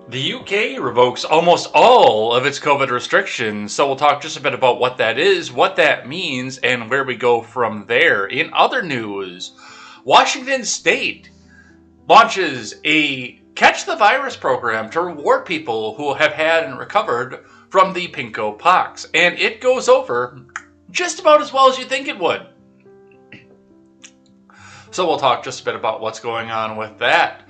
The UK revokes almost all of its COVID restrictions, so we'll talk just a bit about what that is, what that means, and where we go from there. In other news, Washington State launches a Catch the Virus program to reward people who have had and recovered from the pinko pox, and it goes over just about as well as you think it would. So we'll talk just a bit about what's going on with that.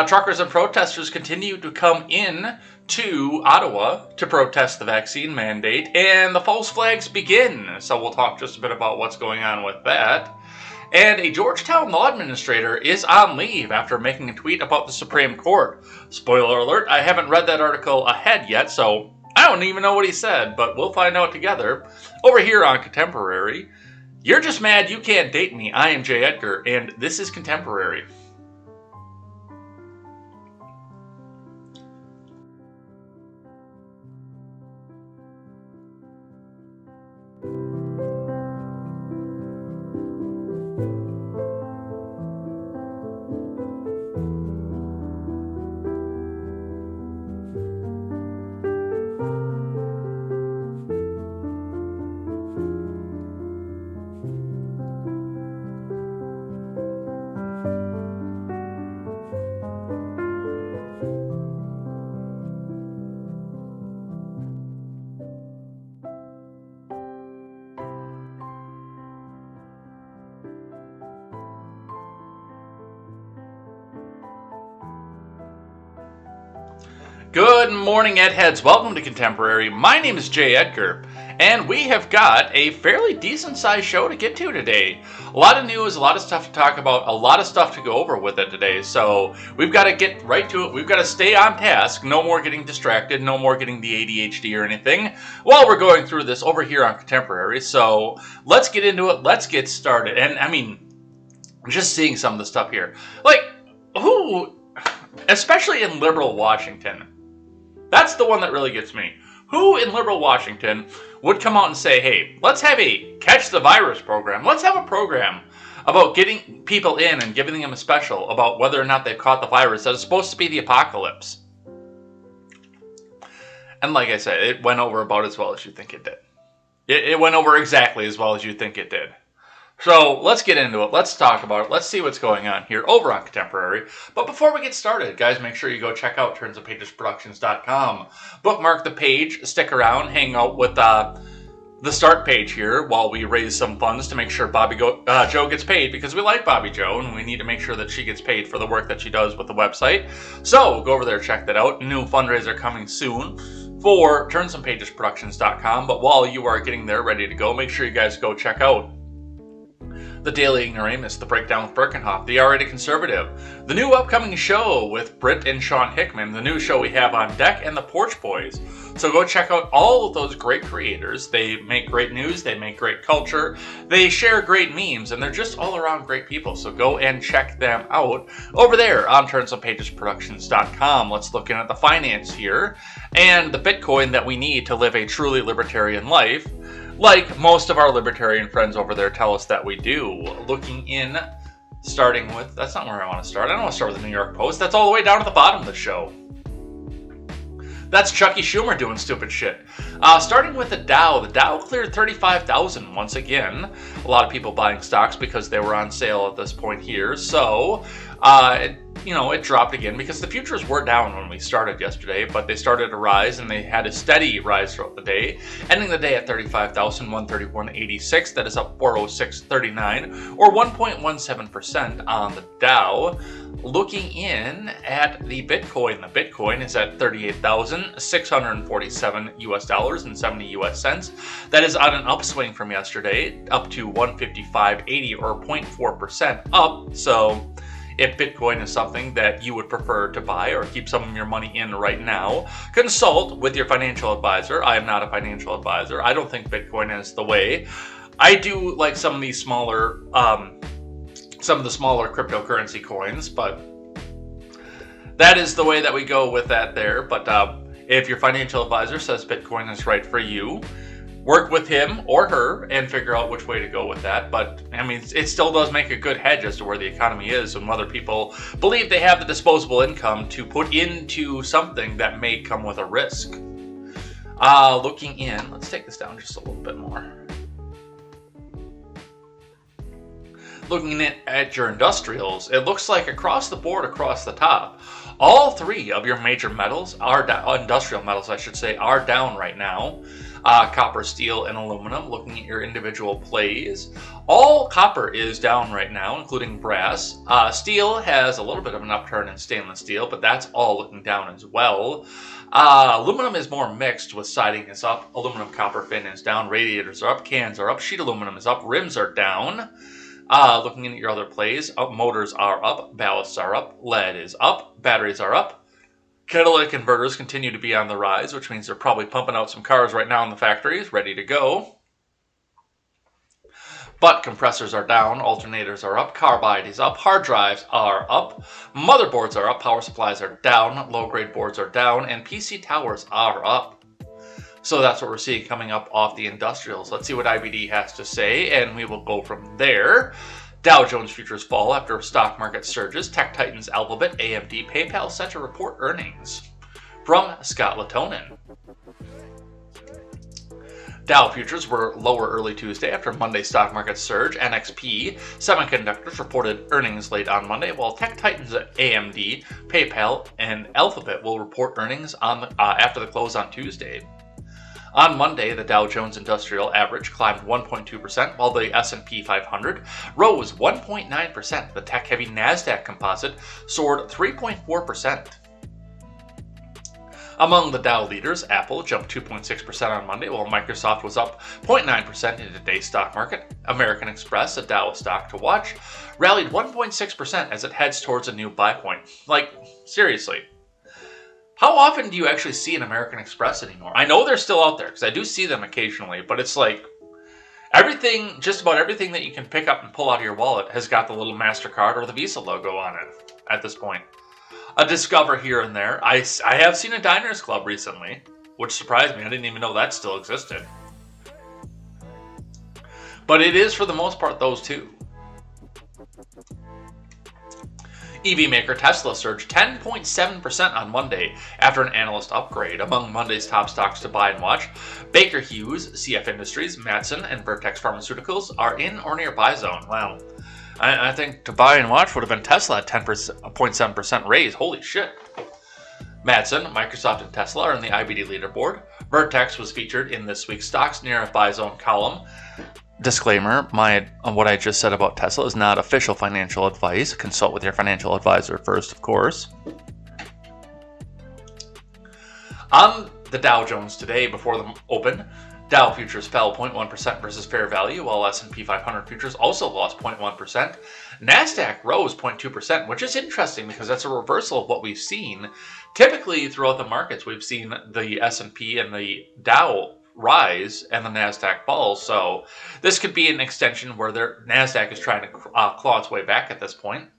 Truckers and protesters continue to come in to Ottawa to protest the vaccine mandate, and the false flags begin. So we'll talk just a bit about what's going on with that. And a Georgetown law administrator is on leave after making a tweet about the Supreme Court. Spoiler alert, I haven't read that article ahead yet, so I don't even know what he said, but we'll find out together over here on Contemporary. You're just mad you can't date me. I am Jay Edgar, and this is Contemporary. Good morning, Ed Heads. Welcome to Contemporary. My name is Jay Edgar, and we have got a fairly decent-sized show to get to today. A lot of news, a lot of stuff to talk about, a lot of stuff to go over with it today, so we've got to get right to it. We've got to stay on task. No more getting distracted, no more getting the ADHD or anything while we're going through this over here on Contemporary. So let's get into it. Let's get started. And, I mean, just seeing some of the stuff here. Like, who, especially in liberal Washington, that's the one that really gets me. Who in liberal Washington would come out and say, hey, let's have a Catch the Virus program. Let's have a program about getting people in and giving them a special about whether or not they've caught the virus that is supposed to be the apocalypse. And like I said, it went over about as well as you think it did. It went over exactly as well as you think it did. So let's get into it. Let's talk about it. Let's see what's going on here over on Contemporary. But before we get started, guys, make sure you go check out turnsofpagesproductions.com. Bookmark the page, stick around, hang out with the start page here while we raise some funds to make sure Joe gets paid, because we like Bobby Joe and we need to make sure that she gets paid for the work that she does with the website. So go over there, check that out. New fundraiser coming soon for turnsofpagesproductions.com. But while you are getting there ready to go, make sure you guys go check out The Daily Ignoramus, The Breakdown with Birkenhoff, The R-Rated Conservative, the new upcoming show with Britt and Sean Hickman, the new show we have on deck, and The Porch Boys. So go check out all of those great creators. They make great news, they make great culture, they share great memes, and they're just all around great people. So go and check them out over there on turnsofpagesproductions.com. Let's look in at the finance here and the Bitcoin that we need to live a truly libertarian life. Like most of our libertarian friends over there tell us that we do. Looking in, starting with, that's not where I want to start. I don't want to start with the New York Post. That's all the way down at the bottom of the show. That's Chucky Schumer doing stupid shit. Starting with the Dow. The Dow cleared 35,000 once again. A lot of people buying stocks because they were on sale at this point here. So, it dropped again because the futures were down when we started yesterday, but they started to rise and they had a steady rise throughout the day, ending the day at 35,131.86. That is up 406.39 or 1.17% on the Dow. Looking in at the Bitcoin is at 38,647 US dollars and 70 US cents. That is on an upswing from yesterday, up to 155.80 or 0.4% up. So if Bitcoin is something that you would prefer to buy or keep some of your money in right now, consult with your financial advisor. I am not a financial advisor. I don't think Bitcoin is the way. I do like some of the smaller cryptocurrency coins, but that is the way that we go with that there. But if your financial advisor says Bitcoin is right for you, work with him or her and figure out which way to go with that. But I mean, it still does make a good hedge as to where the economy is and whether people believe they have the disposable income to put into something that may come with a risk. Looking in, let's take this down just a little bit more. Looking at your industrials, it looks like across the board, across the top, all three of your major metals are down, industrial metals, I should say, are down right now. Copper, steel, and aluminum. Looking at your individual plays, all copper is down right now, including brass. Steel has a little bit of an upturn in stainless steel, but that's all looking down as well. Aluminum is more mixed, with siding is up, aluminum copper fin is down, radiators are up, cans are up, sheet aluminum is up, rims are down. Looking at your other plays, motors are up, ballasts are up, lead is up, batteries are up. Catalytic converters continue to be on the rise, which means they're probably pumping out some cars right now in the factories, ready to go. But compressors are down, alternators are up, carbide is up, hard drives are up, motherboards are up, power supplies are down, low-grade boards are down, and PC towers are up. So that's what we're seeing coming up off the industrials. Let's see what IBD has to say, and we will go from there. Dow Jones futures fall after stock market surges. Tech titans Alphabet, AMD, PayPal set to report earnings. From Scott Latonin. Dow futures were lower early Tuesday after Monday's stock market surge. NXP Semiconductors reported earnings late on Monday, while tech titans AMD, PayPal, and Alphabet will report earnings after the close on Tuesday. On Monday, the Dow Jones Industrial Average climbed 1.2%, while the S&P 500 rose 1.9%. The tech-heavy NASDAQ composite soared 3.4%. Among the Dow leaders, Apple jumped 2.6% on Monday, while Microsoft was up 0.9% in today's stock market. American Express, a Dow stock to watch, rallied 1.6% as it heads towards a new buy point. Like, seriously. How often do you actually see an American Express anymore? I know they're still out there, because I do see them occasionally, but it's like everything, just about everything that you can pick up and pull out of your wallet has got the little MasterCard or the Visa logo on it at this point. A Discover here and there. I have seen a Diners Club recently, which surprised me. I didn't even know that still existed. But it is, for the most part, those two. EV maker Tesla surged 10.7% on Monday after an analyst upgrade. Among Monday's top stocks to buy and watch, Baker Hughes, CF Industries, Matson, and Vertex Pharmaceuticals are in or near buy zone. Wow. I think to buy and watch would have been Tesla at 10.7% raise. Holy shit. Matson, Microsoft, and Tesla are in the IBD leaderboard. Vertex was featured in this week's stocks near a buy zone column. Disclaimer, what I just said about Tesla is not official financial advice. Consult with your financial advisor first, of course. On the Dow Jones today, before the open, Dow futures fell 0.1% versus fair value, while S&P 500 futures also lost 0.1%. NASDAQ rose 0.2%, which is interesting because that's a reversal of what we've seen. Typically, throughout the markets, we've seen the S&P and the Dow rise and the NASDAQ falls. So this could be an extension where their NASDAQ is trying to claw its way back at this point.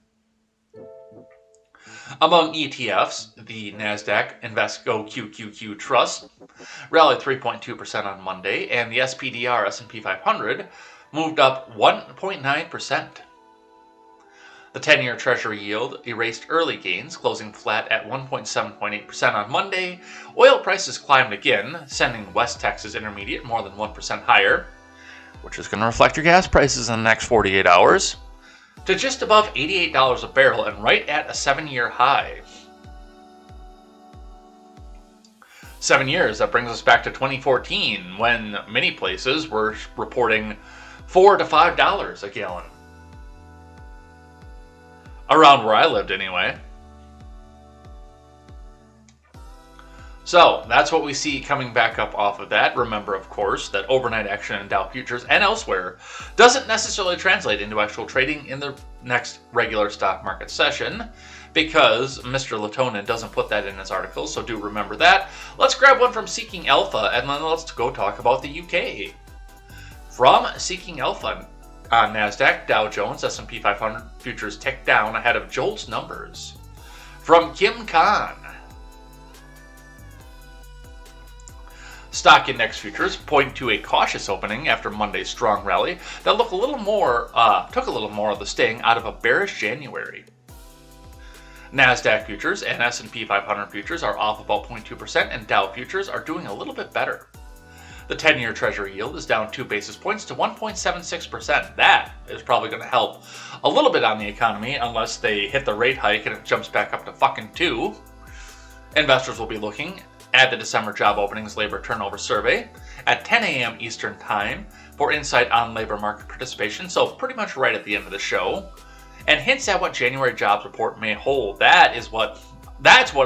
Among ETFs, the NASDAQ Invesco QQQ Trust rallied 3.2% on Monday, and the SPDR S&P 500 moved up 1.9%. The 10-year Treasury yield erased early gains, closing flat at 1.78% on Monday. Oil prices climbed again, sending West Texas Intermediate more than 1% higher, which is going to reflect your gas prices in the next 48 hours, to just above $88 a barrel and right at a 7-year high. 7 years, that brings us back to 2014, when many places were reporting $4 to $5 a gallon. Around where I lived, anyway. So, that's what we see coming back up off of that. Remember, of course, that overnight action in Dow futures and elsewhere doesn't necessarily translate into actual trading in the next regular stock market session, because Mr. Latonin doesn't put that in his articles, so do remember that. Let's grab one from Seeking Alpha, and then let's go talk about the UK. From Seeking Alpha, NASDAQ, Dow Jones, S&P 500 futures ticked down ahead of Jolt's numbers. From Kim Khan. Stock index futures point to a cautious opening after Monday's strong rally that took a little more of the sting out of a bearish January. NASDAQ futures and S&P 500 futures are off about 0.2%, and Dow futures are doing a little bit better. The 10-year Treasury yield is down 2 basis points to 1.76%. That is probably going to help a little bit on the economy unless they hit the rate hike and it jumps back up to fucking 2. Investors will be looking at the December job openings labor turnover survey at 10 a.m. Eastern Time for insight on labor market participation, so pretty much right at the end of the show, and hints at what January jobs report may hold. That's what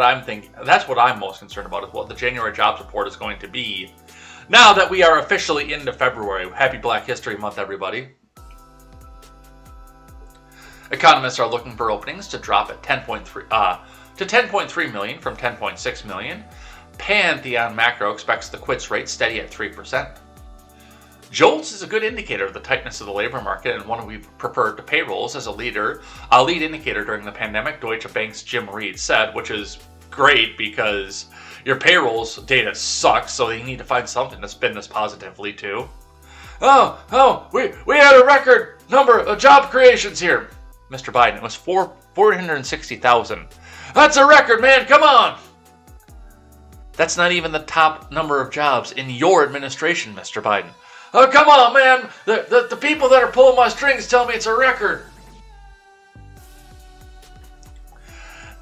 I'm thinking. That's what I'm most concerned about, is what the January jobs report is going to be. Now that we are officially into February. Happy Black History Month, everybody. Economists are looking for openings to drop at 10.3 million from 10.6 million. Pantheon Macro expects the quits rate steady at 3%. JOLTS is a good indicator of the tightness of the labor market and one we've preferred to payrolls as a lead indicator during the pandemic, Deutsche Bank's Jim Reed said, which is great because your payrolls data sucks, so you need to find something to spin this positively to. We had a record number of job creations here, Mr. Biden. It was 460,000. That's a record, man. Come on. That's not even the top number of jobs in your administration, Mr. Biden. Oh, come on, man. The people that are pulling my strings tell me it's a record.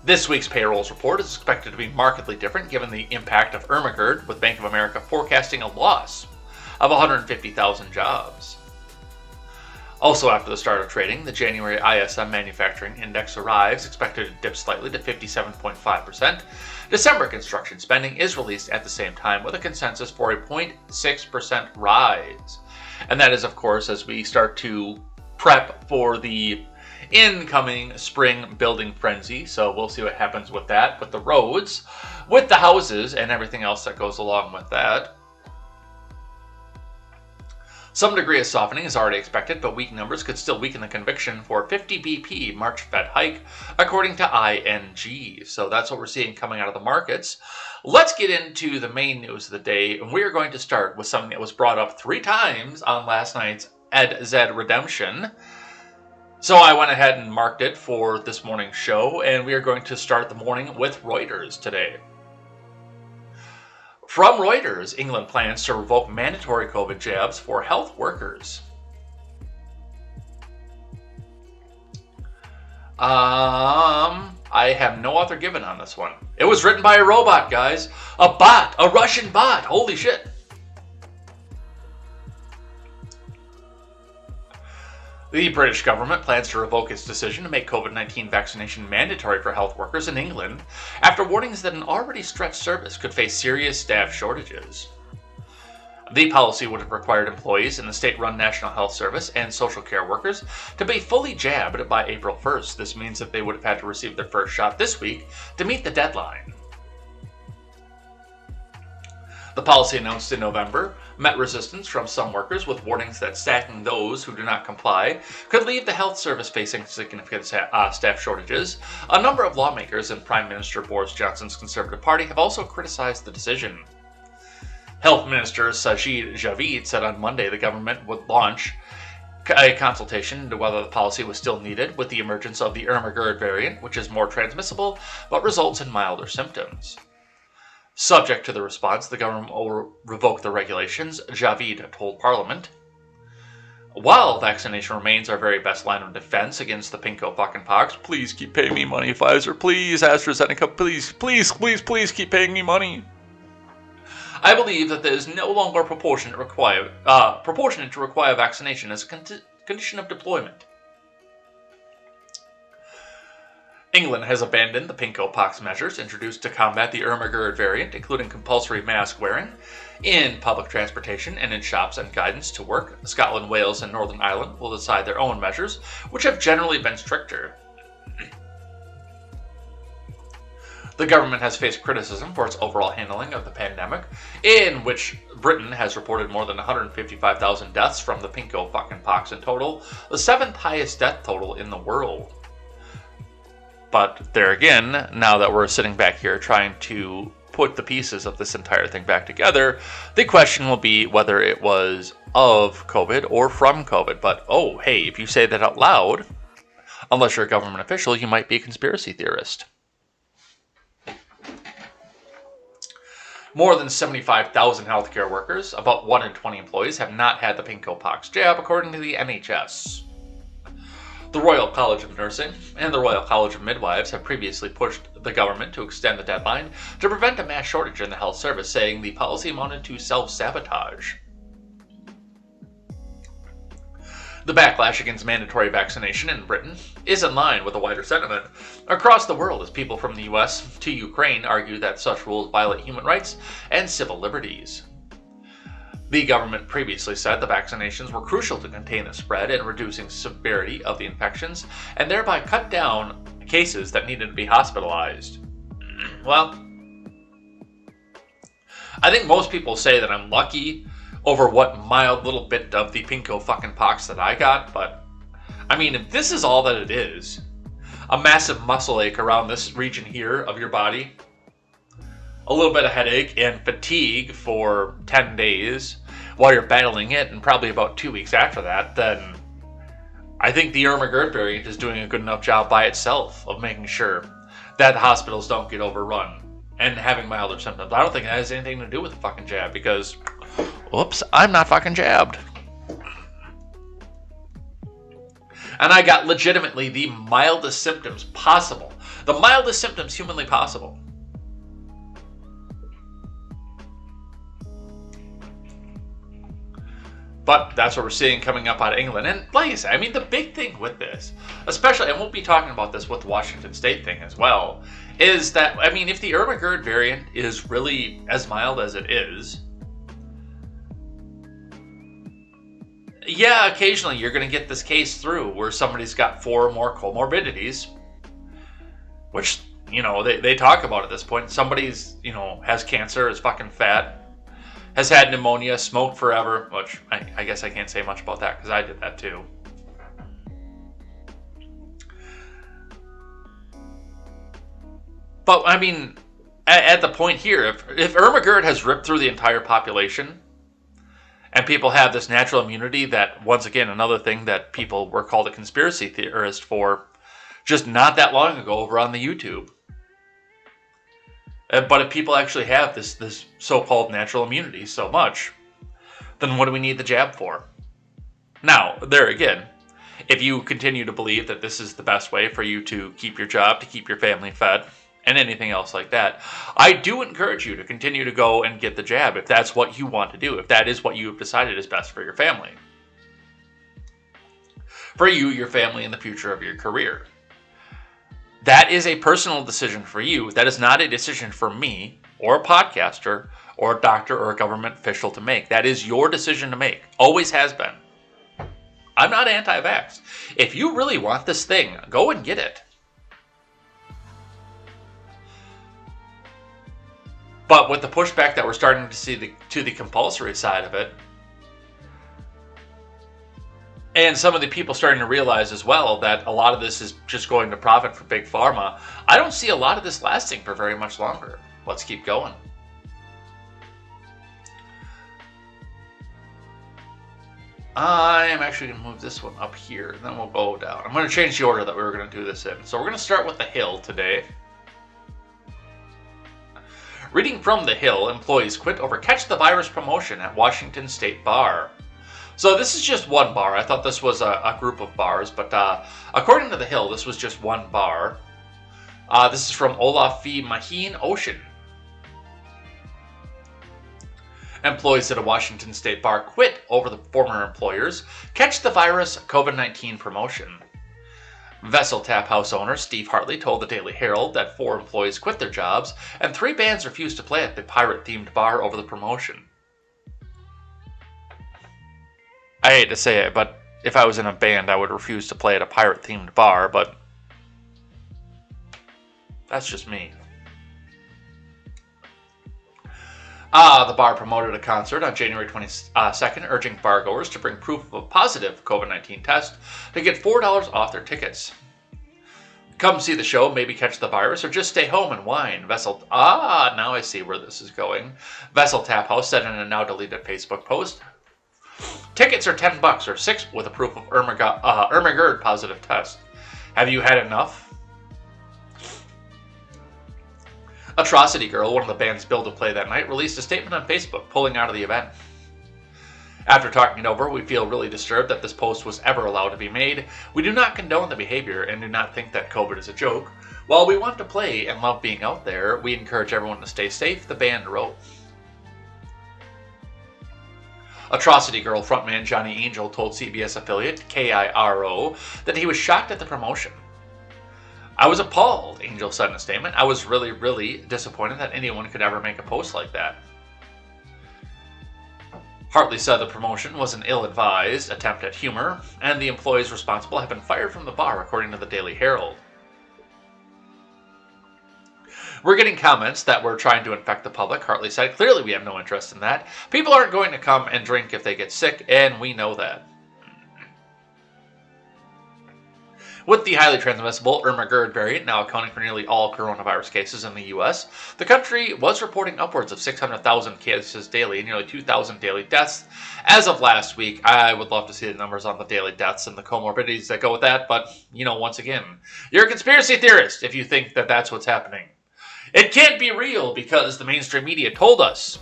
This week's payrolls report is expected to be markedly different given the impact of Ermagerd, with Bank of America forecasting a loss of 150,000 jobs. Also after the start of trading, the January ISM Manufacturing Index arrives, expected to dip slightly to 57.5%. December construction spending is released at the same time with a consensus for a 0.6% rise. And that is, of course, as we start to prep for the incoming spring building frenzy. So we'll see what happens with that, with the roads, with the houses, and everything else that goes along with that. Some degree of softening is already expected, but weak numbers could still weaken the conviction for a 50 BP March Fed hike, according to ING. So that's what we're seeing coming out of the markets. Let's get into the main news of the day, and we are going to start with something that was brought up 3 times on last night's KTZed redemption. So I went ahead and marked it for this morning's show, and we are going to start the morning with Reuters today. From Reuters, England plans to revoke mandatory COVID jabs for health workers. I have no author given on this one. It was written by a robot, guys. A bot, a Russian bot. Holy shit. The British government plans to revoke its decision to make COVID-19 vaccination mandatory for health workers in England after warnings that an already stretched service could face serious staff shortages. The policy would have required employees in the state-run National Health Service and social care workers to be fully jabbed by April 1st. This means that they would have had to receive their first shot this week to meet the deadline. The policy, announced in November, met resistance from some workers, with warnings that sacking those who do not comply could leave the health service facing significant staff shortages. A number of lawmakers and Prime Minister Boris Johnson's Conservative Party have also criticized the decision. Health Minister Sajid Javid said on Monday the government would launch a consultation into whether the policy was still needed with the emergence of the Ermagerd variant, which is more transmissible but results in milder symptoms. Subject to the response, the government will revoke the regulations, Javid told Parliament. While vaccination remains our very best line of defense against the pinko fucking pox, please keep paying me money, Pfizer. Please, AstraZeneca, please keep paying me money. I believe that there is no longer proportionate to require vaccination as a condition of deployment. England has abandoned the pinko pox measures introduced to combat the Ermagerd variant, including compulsory mask wearing in public transportation and in shops and guidance to work. Scotland, Wales, and Northern Ireland will decide their own measures, which have generally been stricter. The government has faced criticism for its overall handling of the pandemic, in which Britain has reported more than 155,000 deaths from the pinko fucking pox in total, the 7th highest death total in the world. But there again, now that we're sitting back here trying to put the pieces of this entire thing back together, the question will be whether it was of COVID or from COVID. But, oh, hey, if you say that out loud, unless you're a government official, you might be a conspiracy theorist. More than 75,000 healthcare workers, about 1 in 20 employees, have not had the pinko-pox jab, according to the NHS. The Royal College of Nursing and the Royal College of Midwives have previously pushed the government to extend the deadline to prevent a mass shortage in the health service, saying the policy amounted to self-sabotage. The backlash against mandatory vaccination in Britain is in line with a wider sentiment across the world as people from the US to Ukraine argue that such rules violate human rights and civil liberties. The government previously said the vaccinations were crucial to contain the spread and reducing severity of the infections, and thereby cut down cases that needed to be hospitalized. Well, I think most people say that I'm lucky over what mild little bit of the pinko fucking pox that I got, but I mean, if this is all that it is, a massive muscle ache around this region here of your body, a little bit of headache and fatigue for 10 days while you're battling it, and probably about 2 weeks after that, then I think the Irma Gerd variant is doing a good enough job by itself of making sure that hospitals don't get overrun and having milder symptoms. I don't think it has anything to do with the fucking jab because, whoops, I'm not fucking jabbed. And I got legitimately the mildest symptoms possible. The mildest symptoms humanly possible. But that's what we're seeing coming up out of England. And like I said, I mean, the big thing with this, especially, and we'll be talking about this with the Washington State thing as well, is that, I mean, if the Irma Gerd variant is really as mild as it is, yeah, occasionally you're going to get this case through where somebody's got 4 or more comorbidities, which, you know, they talk about at this point. Somebody's, you know, has cancer, is fucking fat, has had pneumonia, smoked forever, which I guess I can't say much about that because I did that too. But, I mean, at the point here, if Irma Gerd has ripped through the entire population, and people have this natural immunity that, once again, another thing that people were called a conspiracy theorist for just not that long ago over on the YouTube. But if people actually have this so-called natural immunity so much, then what do we need the jab for? Now, there again, if you continue to believe that this is the best way for you to keep your job, to keep your family fed, and anything else like that, I do encourage you to continue to go and get the jab if that's what you want to do, if that is what you have decided is best for your family. For you, your family, and the future of your career. That is a personal decision for you. That is not a decision for me, or a podcaster, or a doctor, or a government official to make. That is your decision to make. Always has been. I'm not anti-vax. If you really want this thing, go and get it. But with the pushback that we're starting to see to the compulsory side of it, and some of the people starting to realize as well that a lot of this is just going to profit for Big Pharma, I don't see a lot of this lasting for very much longer. Let's keep going. I am actually going to move this one up here, and then we'll go down. I'm going to change the order that we were going to do this in. So we're going to start with The Hill today. Reading from The Hill, employees quit over catch the virus promotion at Washington State Bar. So this is just one bar. I thought this was a group of bars, but according to The Hill, this was just one bar. This is from Olaf V. Maheen Ocean. Employees at a Washington State bar quit over the former employer's catch the virus COVID-19 promotion. Vessel Tap House owner Steve Hartley told the Daily Herald that 4 employees quit their jobs and 3 bands refused to play at the pirate-themed bar over the promotion. I hate to say it, but if I was in a band, I would refuse to play at a pirate-themed bar, but that's just me. The bar promoted a concert on January 22nd, urging bargoers to bring proof of a positive COVID-19 test to get $4 off their tickets. Come see the show, maybe catch the virus, or just stay home and whine. Vessel. Now I see where this is going. Vessel Tap House said in a now deleted Facebook post. Tickets are $10 or $6 with a proof of Ermagerd positive test. Have you had enough? Atrocity Girl, one of the band's billed to play that night, released a statement on Facebook pulling out of the event. After talking it over, we feel really disturbed that this post was ever allowed to be made. We do not condone the behavior and do not think that COVID is a joke. While we want to play and love being out there, we encourage everyone to stay safe, the band wrote. Atrocity Girl frontman Johnny Angel told CBS affiliate KIRO that he was shocked at the promotion. I was appalled, Angel said in a statement. I was really, really disappointed that anyone could ever make a post like that. Hartley said the promotion was an ill-advised attempt at humor, and the employees responsible have been fired from the bar, according to the Daily Herald. We're getting comments that we're trying to infect the public, Hartley said. Clearly we have no interest in that. People aren't going to come and drink if they get sick, and we know that. With the highly transmissible Ermagerd variant now accounting for nearly all coronavirus cases in the U.S., the country was reporting upwards of 600,000 cases daily and nearly 2,000 daily deaths. As of last week, I would love to see the numbers on the daily deaths and the comorbidities that go with that, but, once again, you're a conspiracy theorist if you think that that's what's happening. It can't be real because the mainstream media told us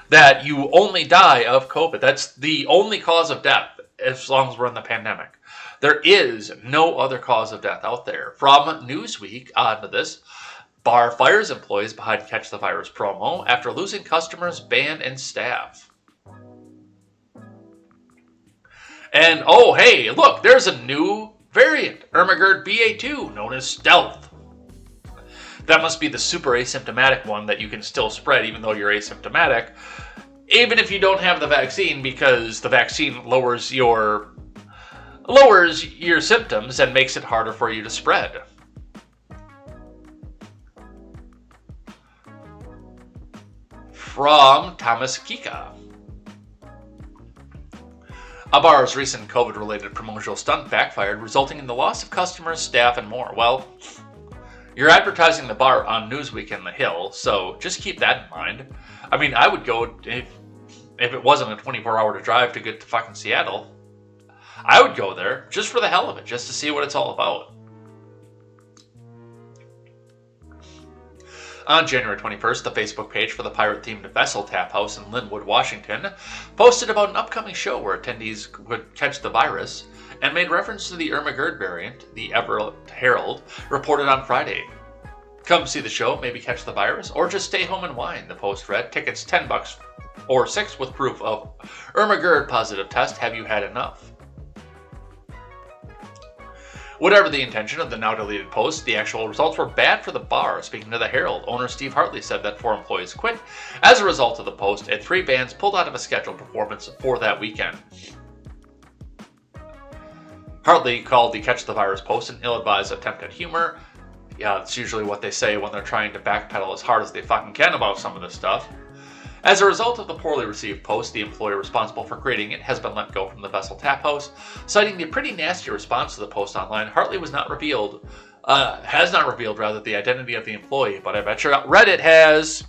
that you only die of COVID. That's the only cause of death as long as we're in the pandemic. There is no other cause of death out there. From Newsweek onto this, bar fires employees behind Catch the Virus promo after losing customers, band, and staff. And, oh, hey, look, there's a new variant, Ermagerd BA2, known as Stealth. That must be the super asymptomatic one that you can still spread even though you're asymptomatic, even if you don't have the vaccine, because the vaccine lowers your symptoms and makes it harder for you to spread. From Thomas Kika. A bar's recent COVID-related promotional stunt backfired, resulting in the loss of customers, staff, and more. Well, you're advertising the bar on Newsweek and The Hill, so just keep that in mind. I mean, I would go if it wasn't a 24-hour drive to get to fucking Seattle. I would go there just for the hell of it, just to see what it's all about. On January 21st, the Facebook page for the pirate-themed Vessel Tap House in Linwood, Washington, posted about an upcoming show where attendees would catch the virus and made reference to the Ermagerd variant, the Herald reported on Friday. Come see the show, maybe catch the virus, or just stay home and whine, the post read. Tickets $10 or $6 with proof of Ermagerd positive test. Have you had enough? Whatever the intention of the now deleted post, the actual results were bad for the bar. Speaking to the Herald, owner Steve Hartley said that 4 employees quit as a result of the post, and 3 bands pulled out of a scheduled performance for that weekend. Hartley called the Catch the Virus post an ill-advised attempt at humor. Yeah, it's usually what they say when they're trying to backpedal as hard as they fucking can about some of this stuff. As a result of the poorly received post, the employee responsible for creating it has been let go from the Vessel Tap House. Citing the pretty nasty response to the post online, Hartley has not revealed the identity of the employee, but I bet you Reddit has.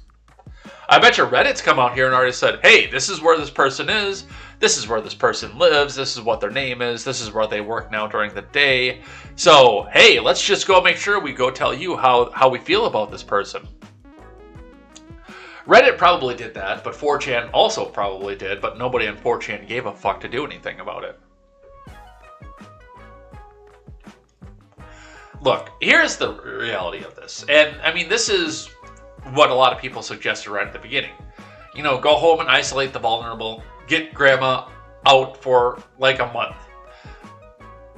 I bet you Reddit's come out here and already said, hey, this is where this person is, this is where this person lives, this is what their name is, this is where they work now during the day. So, hey, let's just go make sure we go tell you how we feel about this person. Reddit probably did that, but 4chan also probably did, but nobody on 4chan gave a fuck to do anything about it. Look, here's the reality of this. And, I mean, this is what a lot of people suggested right at the beginning. Go home and isolate the vulnerable. Get grandma out for like a month.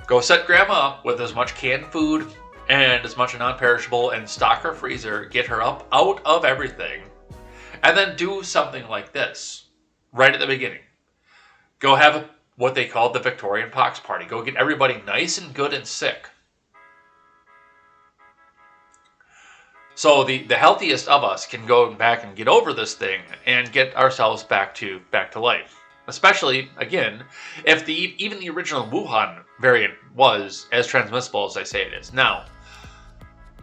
Go set grandma up with as much canned food and as much non-perishable and stock her freezer. Get her up out of everything. And then do something like this right at the beginning. Go have what they called the Victorian Pox Party. Go get everybody nice and good and sick. So the healthiest of us can go back and get over this thing and get ourselves back to life. Especially, again, if even the original Wuhan variant was as transmissible as they say it is. Now,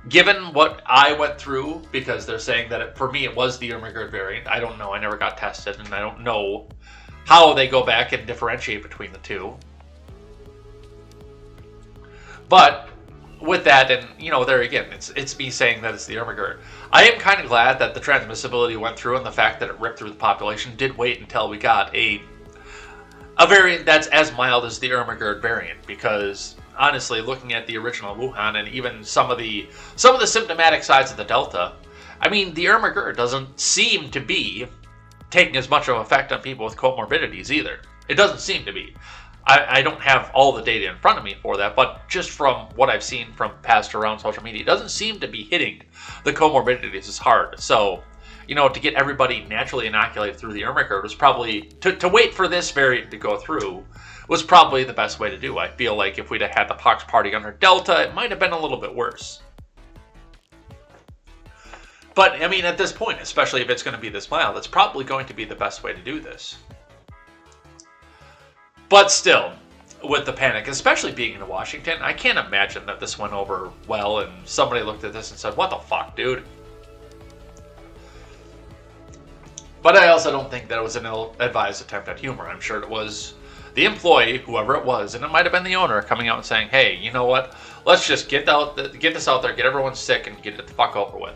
Given what I went through, because they're saying that for me it was the Ermagerd variant. I don't know. I never got tested, and I don't know how they go back and differentiate between the two. But with that, and there again, it's me saying that it's the Ermagerd. I am kind of glad that the transmissibility went through, and the fact that it ripped through the population did wait until we got a variant that's as mild as the Ermagerd variant, because honestly, looking at the original Wuhan and even some of the symptomatic sides of the Delta, I mean, the Ermagerd doesn't seem to be taking as much of an effect on people with comorbidities either. It doesn't seem to be. I don't have all the data in front of me for that, but just from what I've seen from passed around social media, it doesn't seem to be hitting the comorbidities as hard. So, to get everybody naturally inoculated through the Ermagerd was probably, to wait for this variant to go through, was probably the best way to do. I feel like if we'd have had the pox party under Delta, it might have been a little bit worse. But, I mean, at this point, especially if it's going to be this mild, it's probably going to be the best way to do this. But still, with the panic, especially being in Washington, I can't imagine that this went over well and somebody looked at this and said, what the fuck, dude? But I also don't think that it was an ill-advised attempt at humor. I'm sure it was the employee, whoever it was, and it might have been the owner, coming out and saying, hey, you know what? Let's just get this out there, get everyone sick, and get it the fuck over with.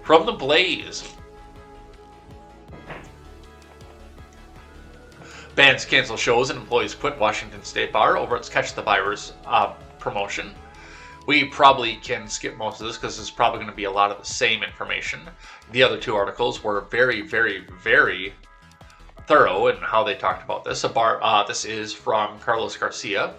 From the Blaze. Bands cancel shows and employees quit Washington State Bar over its Catch the Virus promotion. We probably can skip most of this because it's probably going to be a lot of the same information. The other two articles were very, very, very thorough in how they talked about this. This is from Carlos Garcia.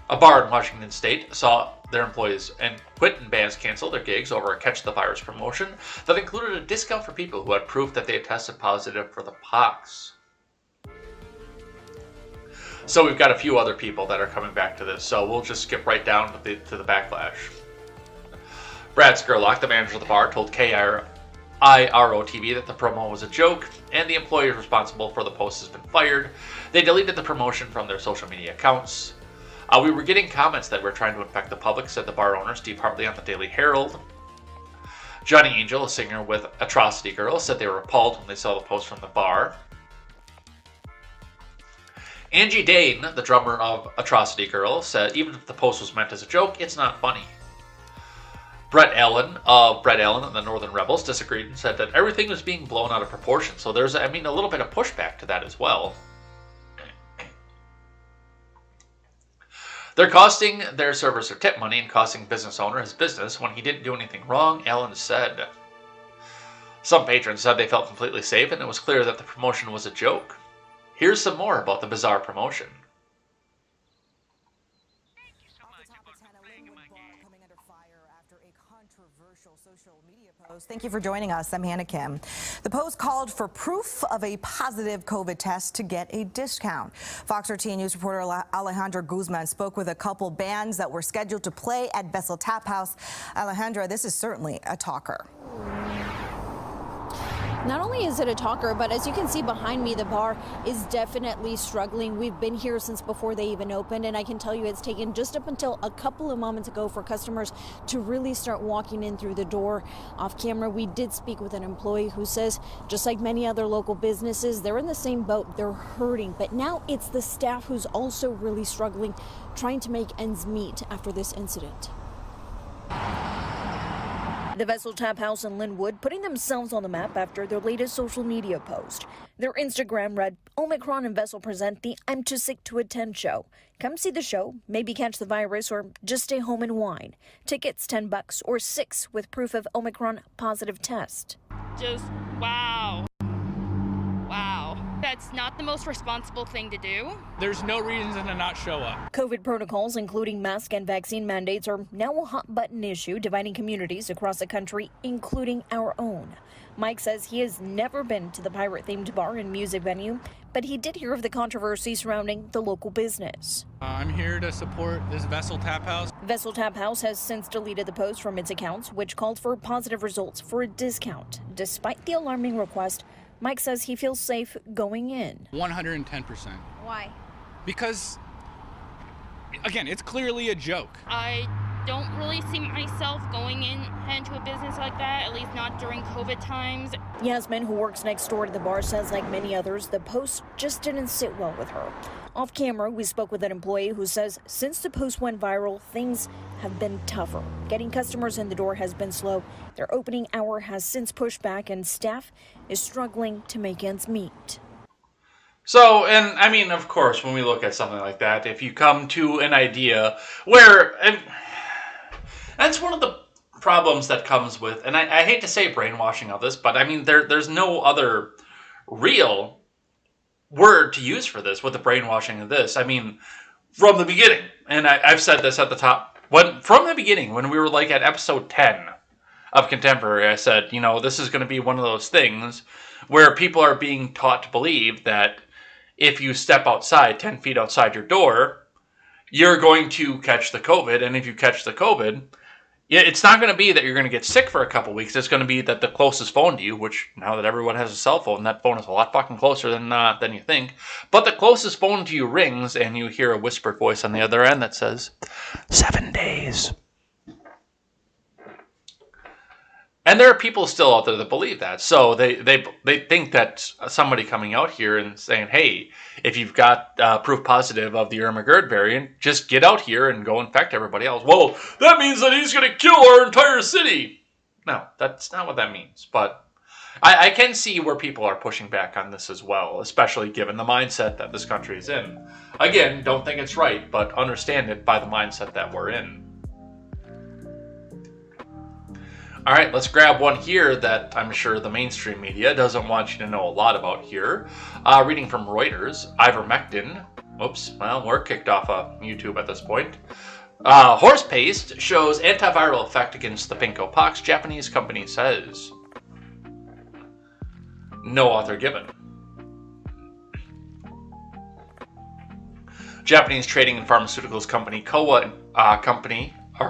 A bar in Washington State saw their employees and quit and bands cancel their gigs over a Catch the Virus promotion that included a discount for people who had proof that they had tested positive for the pox. So we've got a few other people that are coming back to this, so we'll just skip right down to the backlash. Brad Skurlock, the manager of the bar, told KIRO TV that the promo was a joke, and the employee responsible for the post has been fired. They deleted the promotion from their social media accounts. We were getting comments that we're trying to infect the public, said the bar owner, Steve Hartley, on the Daily Herald. Johnny Angel, a singer with Atrocity Girl, said they were appalled when they saw the post from the bar. Angie Dane, the drummer of Atrocity Girl, said even if the post was meant as a joke, it's not funny. Brett Allen of Brett Allen and the Northern Rebels disagreed and said that everything was being blown out of proportion. So there's, a little bit of pushback to that as well. They're costing their servers their tip money and costing business owner his business when he didn't do anything wrong, Allen said. Some patrons said they felt completely safe and it was clear that the promotion was a joke. Here's some more about the bizarre promotion. Thank you for joining us. I'm Hannah Kim. The post called for proof of a positive COVID test to get a discount. Fox 13 News reporter Alejandra Guzman spoke with a couple bands that were scheduled to play at Vessel Tap House. Alejandra, this is certainly a talker. Not only is it a talker, but as you can see behind me, the bar is definitely struggling. We've been here since before they even opened, and I can tell you it's taken just up until a couple of moments ago for customers to really start walking in through the door. Off camera, we did speak with an employee who says, just like many other local businesses, they're in the same boat. They're hurting, but now it's the staff who's also really struggling, trying to make ends meet after this incident. The Vessel Tap House in Linwood putting themselves on the map after their latest social media post. Their Instagram read, Omicron and Vessel present the I'm Too Sick to Attend show. Come see the show, maybe catch the virus, or just stay home and whine. Tickets $10 or $6 with proof of Omicron positive test. Just wow. Wow. That's not the most responsible thing to do. There's no reason to not show up. COVID protocols, including mask and vaccine mandates, are now a hot button issue dividing communities across the country, including our own. Mike says he has never been to the pirate-themed bar and music venue, but he did hear of the controversy surrounding the local business. I'm here to support this Vessel Tap House. Vessel Tap House has since deleted the post from its accounts, which called for positive results for a discount. Despite the alarming request, Mike says he feels safe going in. 110%. Why? Because Again, it's clearly a joke. I don't really see myself going into a business like that, at least not during COVID times. Yasmin, who works next door to the bar, says like many others, the post just didn't sit well with her. Off camera, we spoke with an employee who says since the post went viral, things have been tougher. Getting customers in the door has been slow. Their opening hour has since pushed back, and staff is struggling to make ends meet. So, and I mean, of course, when we look at something like that, if you come to an idea where, and that's one of the problems that comes with, and I hate to say brainwashing of this, but I mean, there's no other real word to use for this with the brainwashing of this. I mean, from the beginning, and I've said this at the top, from the beginning, when we were like at episode 10 of Contemporary, I said, you know, this is going to be one of those things where people are being taught to believe that if you step outside 10 feet outside your door, you're going to catch the COVID. And if you catch the COVID, it's not going to be that you're going to get sick for a couple weeks. It's going to be that the closest phone to you, which now that everyone has a cell phone, that phone is a lot fucking closer than you think. But the closest phone to you rings and you hear a whispered voice on the other end that says, 7 days. And there are people still out there that believe that. So they think that somebody coming out here and saying, hey, if you've got proof positive of the Irma Gerd variant, just get out here and go infect everybody else. Well, that means that he's going to kill our entire city. No, that's not what that means. But I can see where people are pushing back on this as well, especially given the mindset that this country is in. Again, don't think it's right, but understand it by the mindset that we're in. All right, let's grab one here that I'm sure the mainstream media doesn't want you to know a lot about here. Reading from Reuters, ivermectin. Oops, well, we're kicked off of YouTube at this point. Horse paste shows antiviral effect against the pinko pox, Japanese company says. No author given. Japanese trading and pharmaceuticals company Kowa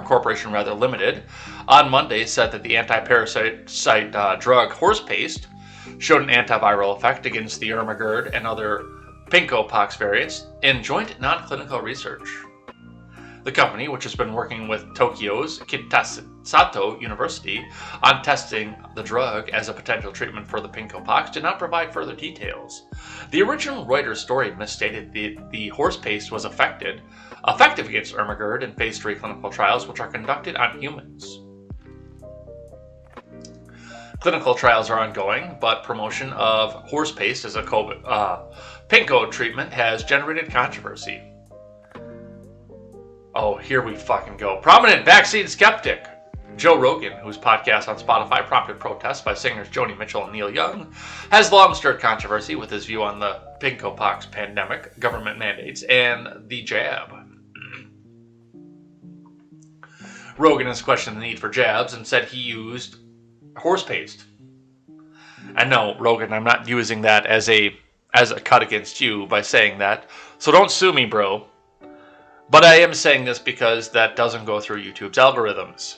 Corporation Limited, on Monday said that the anti-parasite drug horse paste showed an antiviral effect against the Irma Gerd and other pinko pox variants in joint non-clinical research. The company, which has been working with Tokyo's Kitasato University on testing the drug as a potential treatment for the pinko pox, did not provide further details. The original Reuters story misstated the horse paste was effective against Irma Gerd in phase 3 clinical trials, which are conducted on humans. Clinical trials are ongoing, but promotion of horse paste as a pinko treatment has generated controversy. Oh, here we fucking go. Prominent vaccine skeptic Joe Rogan, whose podcast on Spotify prompted protests by singers Joni Mitchell and Neil Young, has long stirred controversy with his view on the pinko pox pandemic, government mandates, and the jab. Rogan has questioned the need for jabs and said he used horse paste. And no, Rogan, I'm not using that as a cut against you by saying that, so don't sue me, bro. But I am saying this because that doesn't go through YouTube's algorithms.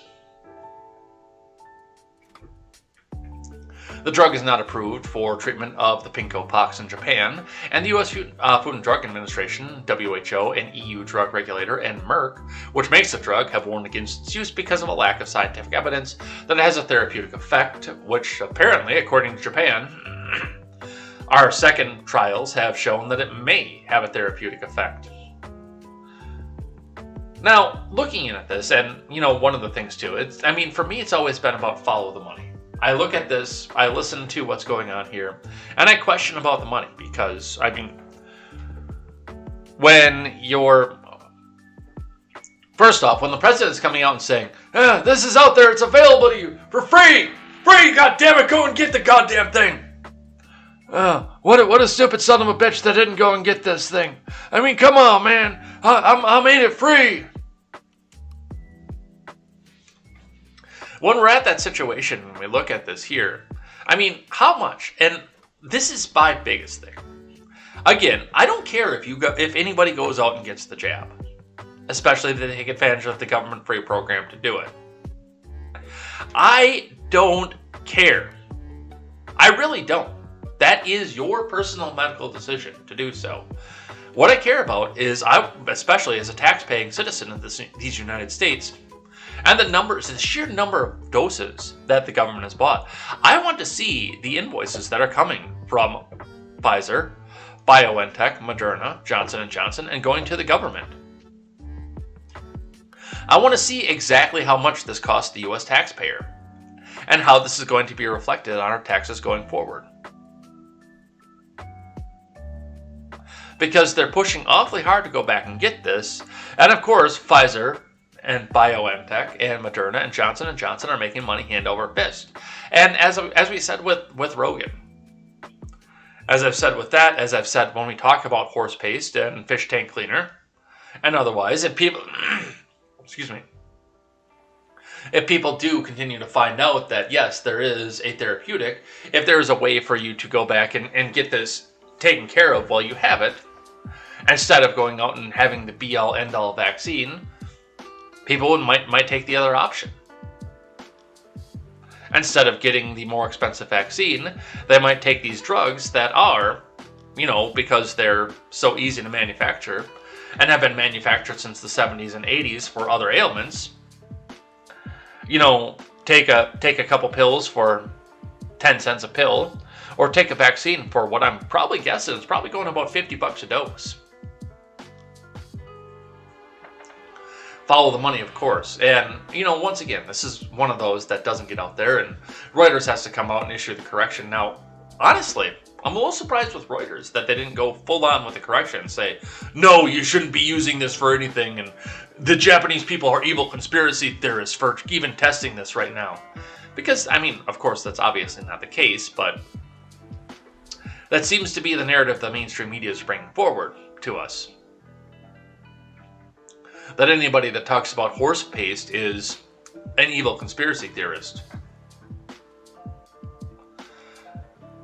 The drug is not approved for treatment of the pinko pox in Japan, and the U.S. Food and Drug Administration, WHO, and EU drug regulator, and Merck, which makes the drug, have warned against its use because of a lack of scientific evidence that it has a therapeutic effect, which apparently, according to Japan, our second trials have shown that it may have a therapeutic effect. Now, looking at this, and, you know, one of the things too, for me, it's always been about follow the money. I look at this, I listen to what's going on here, and I question about the money because, when you're... First off, when the president's coming out and saying, this is out there, it's available to you for free! Free, goddammit, go and get the goddamn thing! What a stupid son of a bitch that didn't go and get this thing. Come on, man. I made it free. When we're at that situation, when we look at this here, how much? And this is my biggest thing. Again, I don't care if anybody goes out and gets the jab, especially if they take advantage of the government free program to do it. I don't care. I really don't. That is your personal medical decision to do so. What I care about is, especially as a tax-paying citizen of these United States, and the sheer number of doses that the government has bought. I want to see the invoices that are coming from Pfizer, BioNTech, Moderna, Johnson & Johnson, and going to the government. I want to see exactly how much this costs the U.S. taxpayer, and how this is going to be reflected on our taxes going forward. Because they're pushing awfully hard to go back and get this, and of course, Pfizer and BioNTech and Moderna and Johnson & Johnson are making money hand over fist. And as we said with Rogan, as I've said with that, as I've said when we talk about horse paste and fish tank cleaner and otherwise, if people, excuse me, if people do continue to find out that yes, there is a therapeutic, if there is a way for you to go back and get this taken care of while you have it, instead of going out and having the be-all end-all vaccine, people might take the other option. Instead of getting the more expensive vaccine, they might take these drugs that are, because they're so easy to manufacture and have been manufactured since the 70s and 80s for other ailments. Take a couple pills for 10 cents a pill, or take a vaccine for what I'm probably guessing is probably going about $50 a dose. Follow the money, of course. And, once again, this is one of those that doesn't get out there, and Reuters has to come out and issue the correction. Now, honestly, I'm a little surprised with Reuters that they didn't go full on with the correction and say, no, you shouldn't be using this for anything, and the Japanese people are evil conspiracy theorists for even testing this right now. Because, of course, that's obviously not the case, but that seems to be the narrative the mainstream media is bringing forward to us. That anybody that talks about horse paste is an evil conspiracy theorist.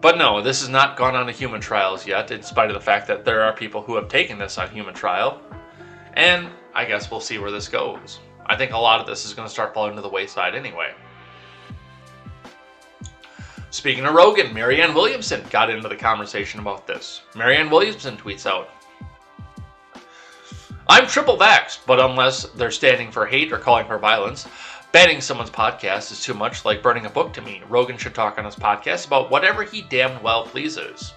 But no, this has not gone on to human trials yet, in spite of the fact that there are people who have taken this on human trial. And I guess we'll see where this goes. I think a lot of this is going to start falling to the wayside anyway. Speaking of Rogan, Marianne Williamson got into the conversation about this. Marianne Williamson tweets out, I'm triple vaxxed, but unless they're standing for hate or calling for violence, banning someone's podcast is too much like burning a book to me. Rogan should talk on his podcast about whatever he damn well pleases.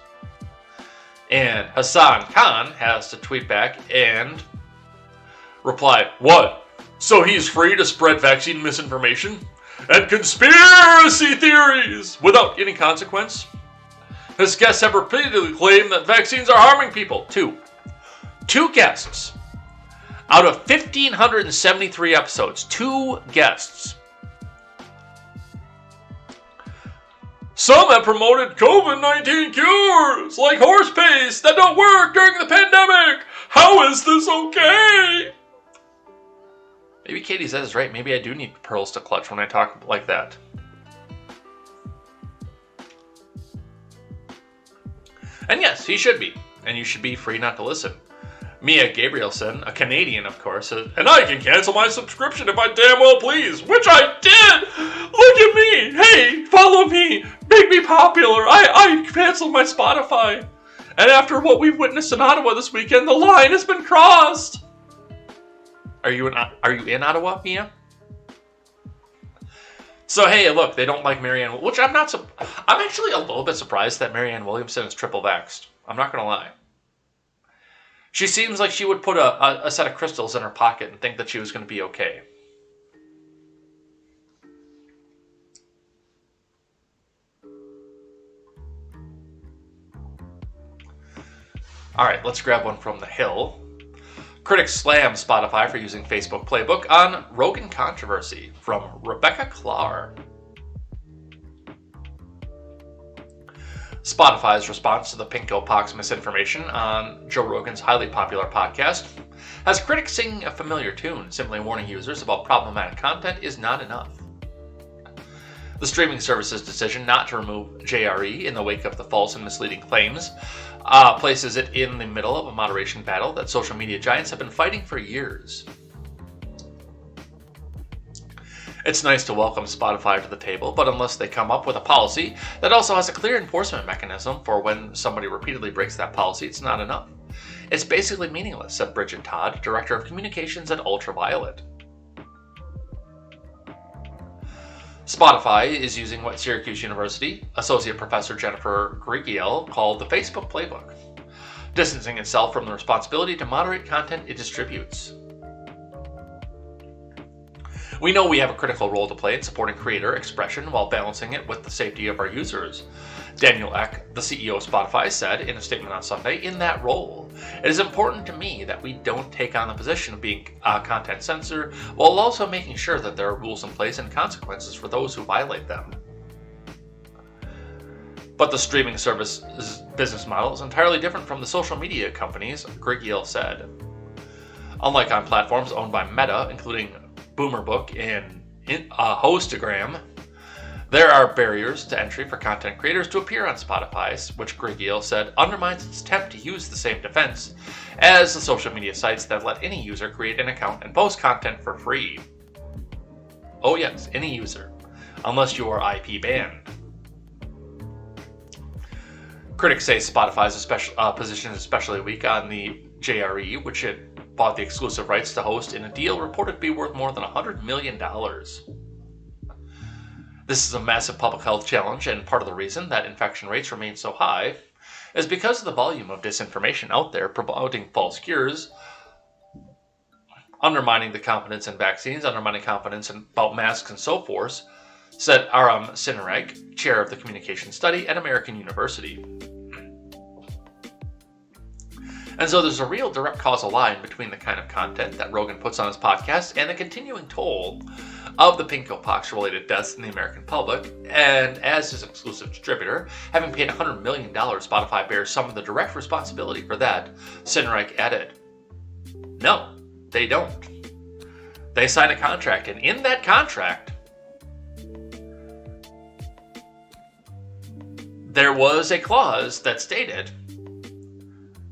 And Hassan Khan has to tweet back and reply, what? So he's free to spread vaccine misinformation and conspiracy theories without any consequence? His guests have repeatedly claimed that vaccines are harming people. Two guests. Out of 1,573 episodes, 2 guests. Some have promoted COVID-19 cures, like horse paste, that don't work during the pandemic. How is this okay? Maybe KTZed is right. Maybe I do need pearls to clutch when I talk like that. And yes, he should be. And you should be free not to listen. Mia Gabrielson, a Canadian, of course, says, and I can cancel my subscription if I damn well please, which I did! Look at me! Hey, follow me! Make me popular! I canceled my Spotify! And after what we've witnessed in Ottawa this weekend, the line has been crossed! Are you in Ottawa, Mia? So hey, look, they don't like Marianne, which I'm actually a little bit surprised that Marianne Williamson is triple vaxxed. I'm not gonna lie. She seems like she would put a set of crystals in her pocket and think that she was going to be okay. All right, let's grab one from the Hill. Critics slam Spotify for using Facebook Playbook on Rogan controversy, from Rebecca Clar. Spotify's response to the Pinko-Pox misinformation on Joe Rogan's highly popular podcast has critics singing a familiar tune, simply warning users about problematic content is not enough. The streaming service's decision not to remove JRE in the wake of the false and misleading claims places it in the middle of a moderation battle that social media giants have been fighting for years. It's nice to welcome Spotify to the table, but unless they come up with a policy that also has a clear enforcement mechanism for when somebody repeatedly breaks that policy, it's not enough. It's basically meaningless, said Bridget Todd, Director of Communications at Ultraviolet. Spotify is using what Syracuse University Associate Professor Jennifer Grigiel called the Facebook playbook, distancing itself from the responsibility to moderate content it distributes. We know we have a critical role to play in supporting creator expression while balancing it with the safety of our users, Daniel Ek, the CEO of Spotify, said in a statement on Sunday. In that role, it is important to me that we don't take on the position of being a content censor while also making sure that there are rules in place and consequences for those who violate them. But the streaming service's business model is entirely different from the social media companies, Grigiel said. Unlike on platforms owned by Meta, including Boomerbook and Hostagram, there are barriers to entry for content creators to appear on Spotify, which Grigiel said undermines its attempt to use the same defense as the social media sites that let any user create an account and post content for free. Oh yes, any user, unless you are IP banned. Critics say Spotify's position is especially weak on the JRE, which it bought the exclusive rights to host in a deal reported to be worth more than $100 million. This is a massive public health challenge, and part of the reason that infection rates remain so high is because of the volume of disinformation out there promoting false cures, undermining the confidence in vaccines, undermining confidence about masks and so forth, said Aram Sinareg, chair of the communication study at American University. And so there's a real direct causal line between the kind of content that Rogan puts on his podcast and the continuing toll of the Pinko-Pox-related deaths in the American public, and as his exclusive distributor, having paid $100 million, Spotify bears some of the direct responsibility for that, Sinareg added. No, they don't. They signed a contract, and in that contract, there was a clause that stated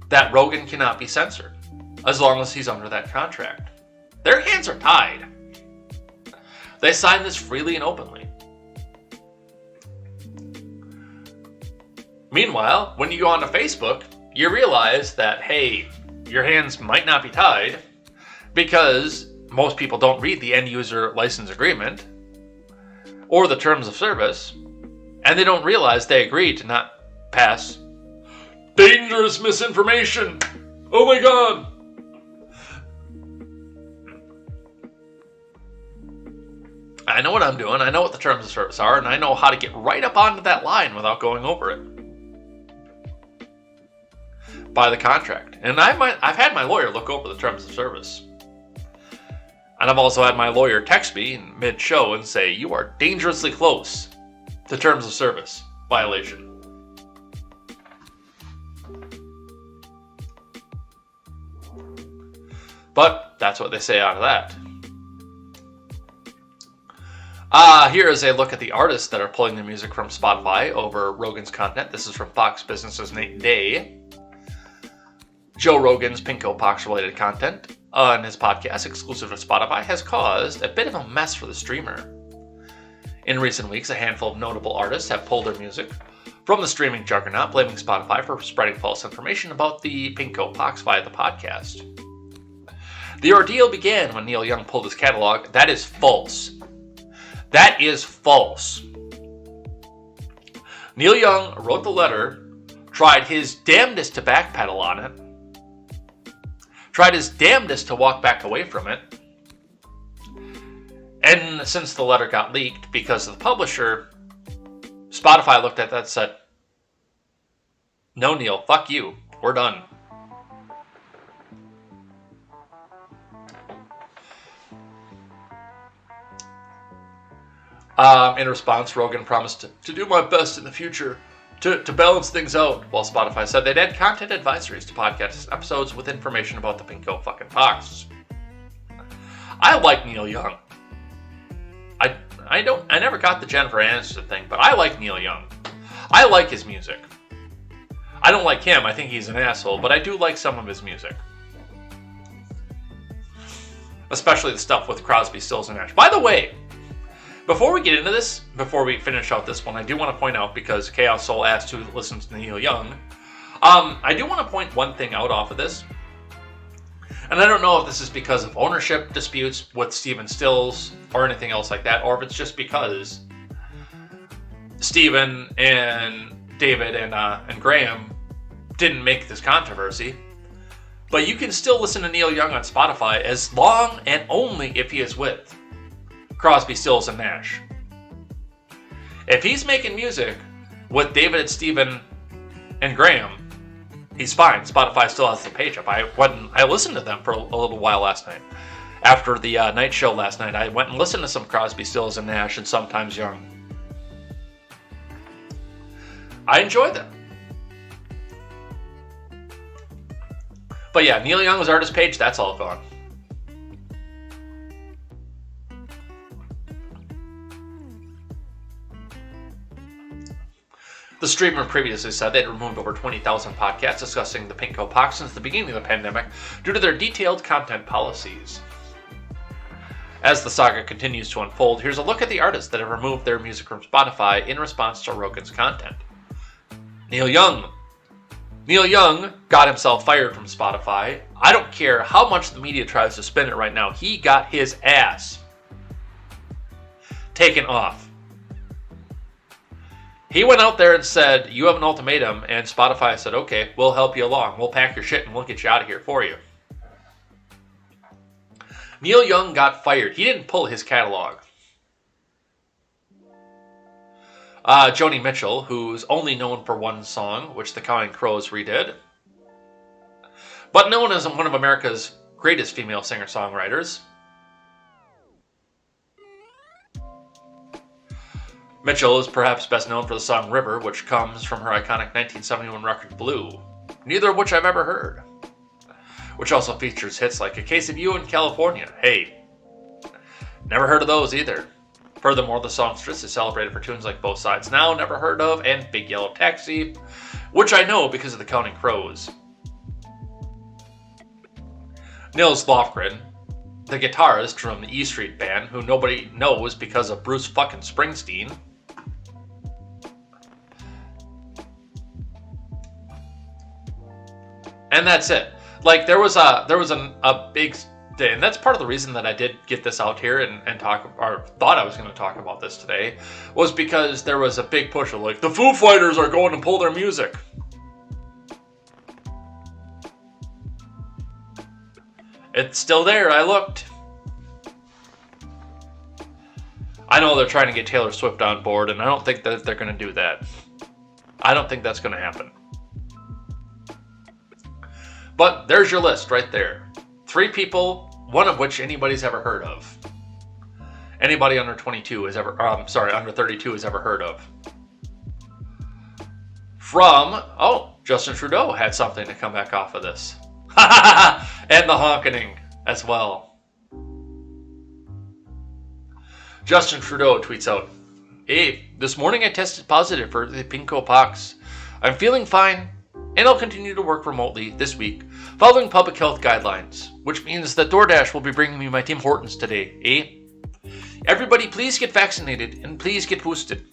that Rogan cannot be censored as long as he's under that contract. Their hands are tied. They signed this freely and openly. Meanwhile, when you go onto Facebook, you realize that, hey, your hands might not be tied because most people don't read the end user license agreement or the terms of service, and they don't realize they agreed to not pass dangerous misinformation. Oh my God. I know what I'm doing. I know what the terms of service are, and I know how to get right up onto that line without going over it. By the contract. And I've had my lawyer look over the terms of service. And I've also had my lawyer text me in mid-show and say, you are dangerously close to terms of service violation. But that's what they say out of that. Here is a look at the artists that are pulling their music from Spotify over Rogan's content. This is from Fox Business's Nate Day. Joe Rogan's Pinko-Pox related content on his podcast, exclusive to Spotify, has caused a bit of a mess for the streamer. In recent weeks, a handful of notable artists have pulled their music from the streaming juggernaut, blaming Spotify for spreading false information about the Pinko-Pox via the podcast. The ordeal began when Neil Young pulled his catalog. That is false. That is false. Neil Young wrote the letter, tried his damnedest to backpedal on it, tried his damnedest to walk back away from it, and since the letter got leaked because of the publisher, Spotify looked at that and said, no, Neil, fuck you, we're done. In response, Rogan promised to do my best in the future to balance things out, while Spotify said they'd add content advisories to podcast episodes with information about the Pinko-Pox. I like Neil Young. I never got the Jennifer Aniston thing, but I like Neil Young. I like his music. I don't like him, I think he's an asshole, but I do like some of his music. Especially the stuff with Crosby, Stills, and Nash. By the way, before we get into this, before we finish out this one, I do want to point out, because Chaos Soul asked who listens to Neil Young, I do want to point one thing out off of this. And I don't know if this is because of ownership disputes with Stephen Stills or anything else like that, or if it's just because Stephen and David and Graham didn't make this controversy. But you can still listen to Neil Young on Spotify as long and only if he is with Crosby, Stills, and Nash. If he's making music with David, Stephen, and Graham, he's fine. Spotify still has the page up. I listened to them for a little while last night. After the night show last night, I went and listened to some Crosby, Stills, and Nash, and Sometimes Young. I enjoyed them. But yeah, Neil Young's artist page, that's all gone. The streamer previously said they'd removed over 20,000 podcasts discussing the pink pox since the beginning of the pandemic due to their detailed content policies. As the saga continues to unfold, here's a look at the artists that have removed their music from Spotify in response to Rogan's content. Neil Young. Neil Young got himself fired from Spotify. I don't care how much the media tries to spin it right now. He got his ass taken off. He went out there and said, you have an ultimatum, and Spotify said, okay, we'll help you along. We'll pack your shit and we'll get you out of here for you. Neil Young got fired. He didn't pull his catalog. Joni Mitchell, who's only known for one song, which the Counting Crows redid, but known as one of America's greatest female singer-songwriters. Mitchell is perhaps best known for the song River, which comes from her iconic 1971 record Blue, neither of which I've ever heard, which also features hits like A Case of You in California. Hey, never heard of those either. Furthermore, the song Striss is celebrated for tunes like Both Sides Now, Never Heard Of, and Big Yellow Taxi, which I know because of the Counting Crows. Nils Lofgren, the guitarist from the E Street Band, who nobody knows because of Bruce fucking Springsteen. And that's it. Like, there was a big day, and that's part of the reason that I did get this out here and talk, or thought I was going to talk about this today, was because there was a big push of like, the Foo Fighters are going to pull their music. It's still there, I looked. I know they're trying to get Taylor Swift on board, and I don't think that they're going to do that. I don't think that's going to happen. But there's your list right there. 3 people, one of which anybody's ever heard of. Anybody under 22 has ever, under 32 has ever heard of. From, Justin Trudeau had something to come back off of this. And the honkening as well. Justin Trudeau tweets out, hey, this morning I tested positive for the pinko pox. I'm feeling fine, and I'll continue to work remotely this week, following public health guidelines, which means that DoorDash will be bringing me my Tim Hortons today, eh? Everybody please get vaccinated, and please get boosted.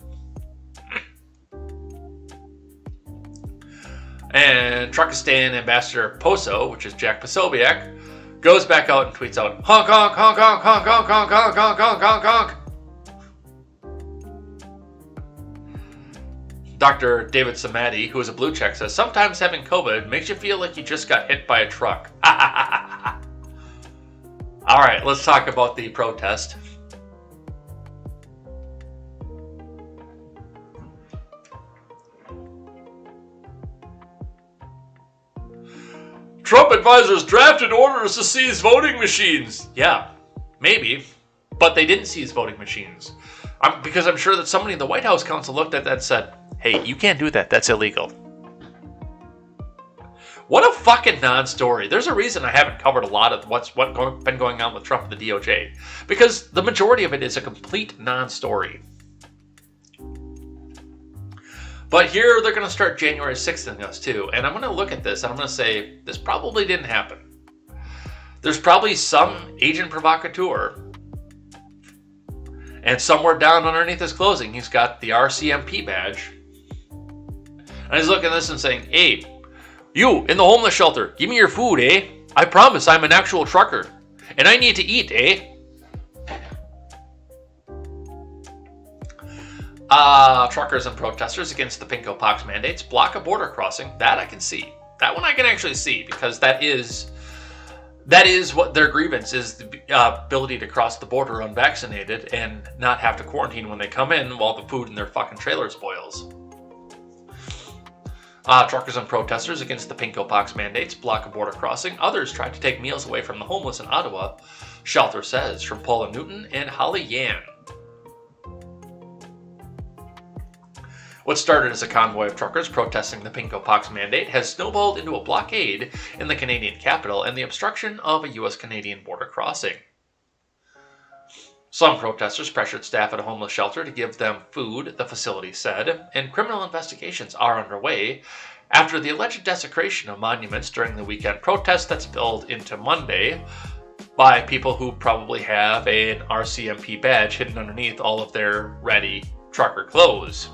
And Truckistan Ambassador Poso, which is Jack Posobiec, goes back out and tweets out, honk, honk, honk, honk, honk, honk, honk, honk, honk, honk, honk, honk. Dr. David Samadi, who is a blue check, says, sometimes having COVID makes you feel like you just got hit by a truck. All right, let's talk about the protest. Trump advisors drafted orders to seize voting machines. Yeah, maybe, but they didn't seize voting machines. Because I'm sure that somebody in the White House council looked at that and said, hey, you can't do that. That's illegal. What a fucking non-story. There's a reason I haven't covered a lot of what's been going on with Trump and the DOJ. Because the majority of it is a complete non-story. But here they're going to start January 6th in us too. And I'm going to look at this and I'm going to say, this probably didn't happen. There's probably some agent provocateur. And somewhere down underneath his clothing, he's got the RCMP badge. And he's looking at this and saying, hey, You, in the homeless shelter, give me your food, eh? I promise I'm an actual trucker. And I need to eat, eh? Truckers and protesters against the Pinko Pox mandates block a border crossing. That I can see. That one I can actually see, because that is what their grievance is, the ability to cross the border unvaccinated and not have to quarantine when they come in while the food in their fucking trailer spoils. Truckers and protesters against the Pinko Pox mandates block a border crossing. Others try to take meals away from the homeless in Ottawa, shelter says, from Paula Newton and Holly Yan. What started as a convoy of truckers protesting the Pinko Pox mandate has snowballed into a blockade in the Canadian capital and the obstruction of a U.S.-Canadian border crossing. Some protesters pressured staff at a homeless shelter to give them food, the facility said, and criminal investigations are underway after the alleged desecration of monuments during the weekend protest that spilled into Monday by people who probably have an RCMP badge hidden underneath all of their ratty trucker clothes.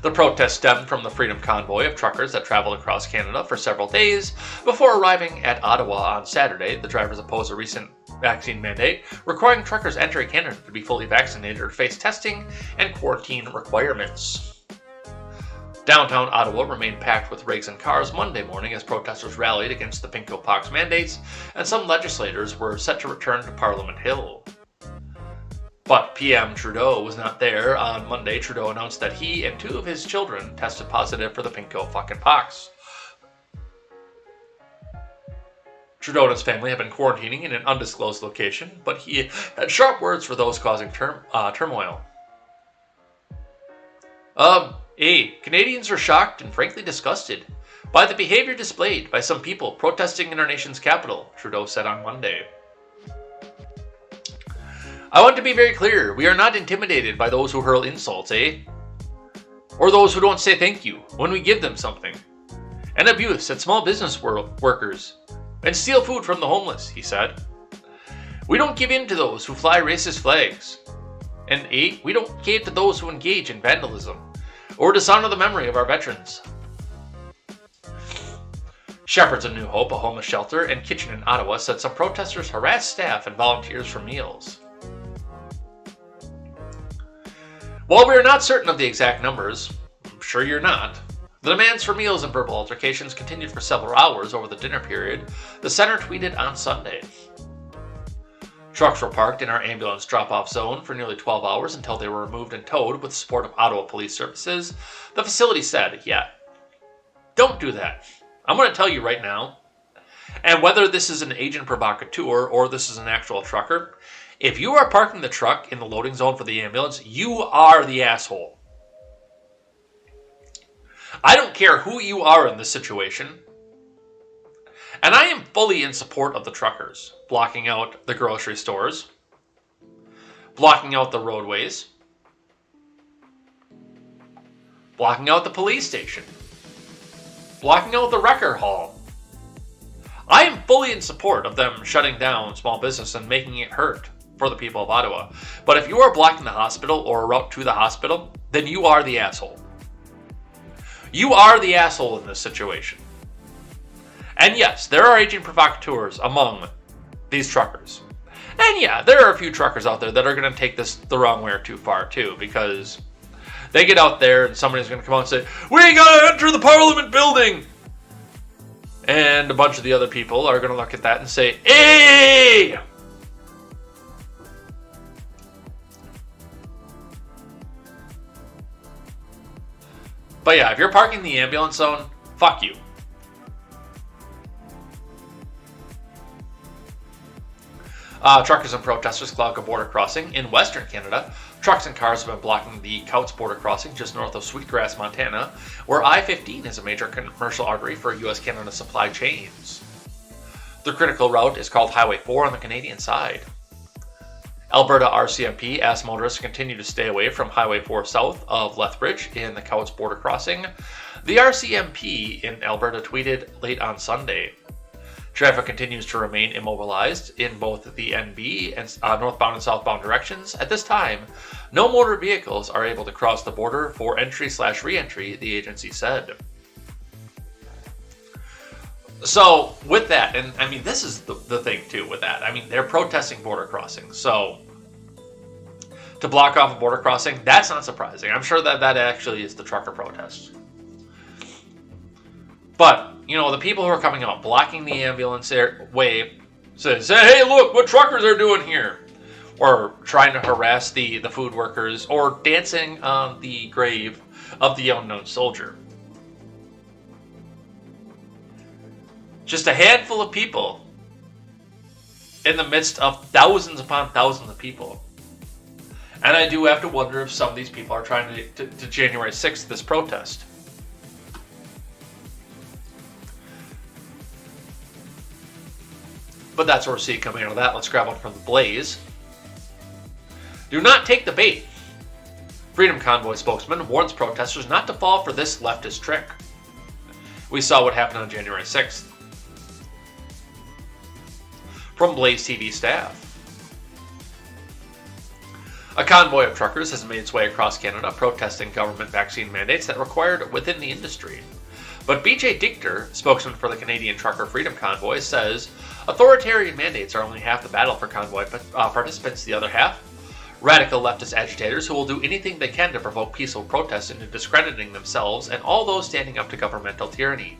The protest stemmed from the Freedom Convoy of truckers that traveled across Canada for several days before arriving at Ottawa on Saturday. The drivers oppose a recent vaccine mandate requiring truckers entering Canada to be fully vaccinated or face testing and quarantine requirements. Downtown Ottawa remained packed with rigs and cars Monday morning as protesters rallied against the Pinko Pox mandates, and some legislators were set to return to Parliament Hill. But PM Trudeau was not there. On Monday, Trudeau announced that he and 2 of his children tested positive for the Pinko fucking pox. Trudeau and his family have been quarantining in an undisclosed location, but he had sharp words for those causing turmoil. Canadians are shocked and frankly disgusted by the behavior displayed by some people protesting in our nation's capital, Trudeau said on Monday. I want to be very clear, we are not intimidated by those who hurl insults, or those who don't say thank you when we give them something, and abuse at small business workers, and steal food from the homeless, he said. We don't give in to those who fly racist flags, and we don't cave to those who engage in vandalism, or dishonor the memory of our veterans. Shepherds of New Hope, a homeless shelter and kitchen in Ottawa, said some protesters harassed staff and volunteers for meals. While we are not certain of the exact numbers, I'm sure you're not, the demands for meals and verbal altercations continued for several hours over the dinner period, the center tweeted on Sunday. Trucks were parked in our ambulance drop-off zone for nearly 12 hours until they were removed and towed with the support of Ottawa Police Services, the facility said. Yeah, don't do that. I'm going to tell you right now, and whether this is an agent provocateur or this is an actual trucker, if you are parking the truck in the loading zone for the ambulance, you are the asshole. I don't care who you are in this situation. And I am fully in support of the truckers, blocking out the grocery stores, blocking out the roadways, blocking out the police station, blocking out the wrecker hall. I am fully in support of them shutting down small business and making it hurt for the people of Ottawa. But if you are blocking the hospital or a route to the hospital, then you are the asshole. You are the asshole in this situation. And yes, there are agent provocateurs among these truckers. And yeah, there are a few truckers out there that are going to take this the wrong way or too far too, because they get out there and somebody's going to come out and say, "We got to enter the Parliament building!" And a bunch of the other people are going to look at that and say, "Hey!" But yeah, if you're parking the ambulance zone, fuck you. Truckers and protesters clog a border crossing in Western Canada. Trucks and cars have been blocking the Couts border crossing just north of Sweetgrass, Montana, where I-15 is a major commercial artery for U.S.-Canada supply chains. The critical route is called Highway 4 on the Canadian side. Alberta RCMP asked motorists to continue to stay away from Highway 4 south of Lethbridge in the Couts border crossing. The RCMP in Alberta tweeted late on Sunday. Traffic continues to remain immobilized in both the NB and northbound and southbound directions. At this time, no motor vehicles are able to cross the border for entry/re-entry, the agency said. So, with that, and I mean, this is the thing too with that. I mean, they're protesting border crossings. So, to block off a border crossing, that's not surprising. I'm sure that actually is the trucker protest. But, you know, the people who are coming out, blocking the ambulance way, say, hey, look what truckers are doing here. Or trying to harass the food workers, or dancing on the grave of the unknown soldier. Just a handful of people in the midst of thousands upon thousands of people. And I do have to wonder if some of these people are trying to January 6th, this protest. But that's what we're seeing coming out of that. Let's grab one from the Blaze. Do not take the bait. Freedom Convoy spokesman warns protesters not to fall for this leftist trick. We saw what happened on January 6th. From Blaze TV staff. A convoy of truckers has made its way across Canada protesting government vaccine mandates that are required within the industry. But BJ Dichter, spokesman for the Canadian Trucker Freedom Convoy, says authoritarian mandates are only half the battle for convoy participants, the other half. Radical leftist agitators who will do anything they can to provoke peaceful protests into discrediting themselves and all those standing up to governmental tyranny.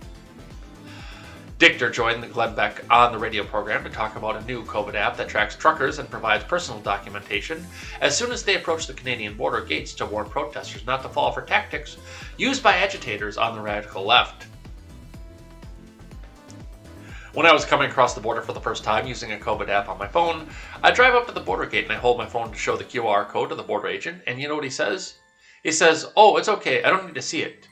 Dichter joined Glenn Beck on the radio program to talk about a new COVID app that tracks truckers and provides personal documentation as soon as they approach the Canadian border gates to warn protesters not to fall for tactics used by agitators on the radical left. When I was coming across the border for the first time using a COVID app on my phone, I drive up to the border gate and I hold my phone to show the QR code to the border agent, and you know what he says? He says, "Oh, it's okay, I don't need to see it.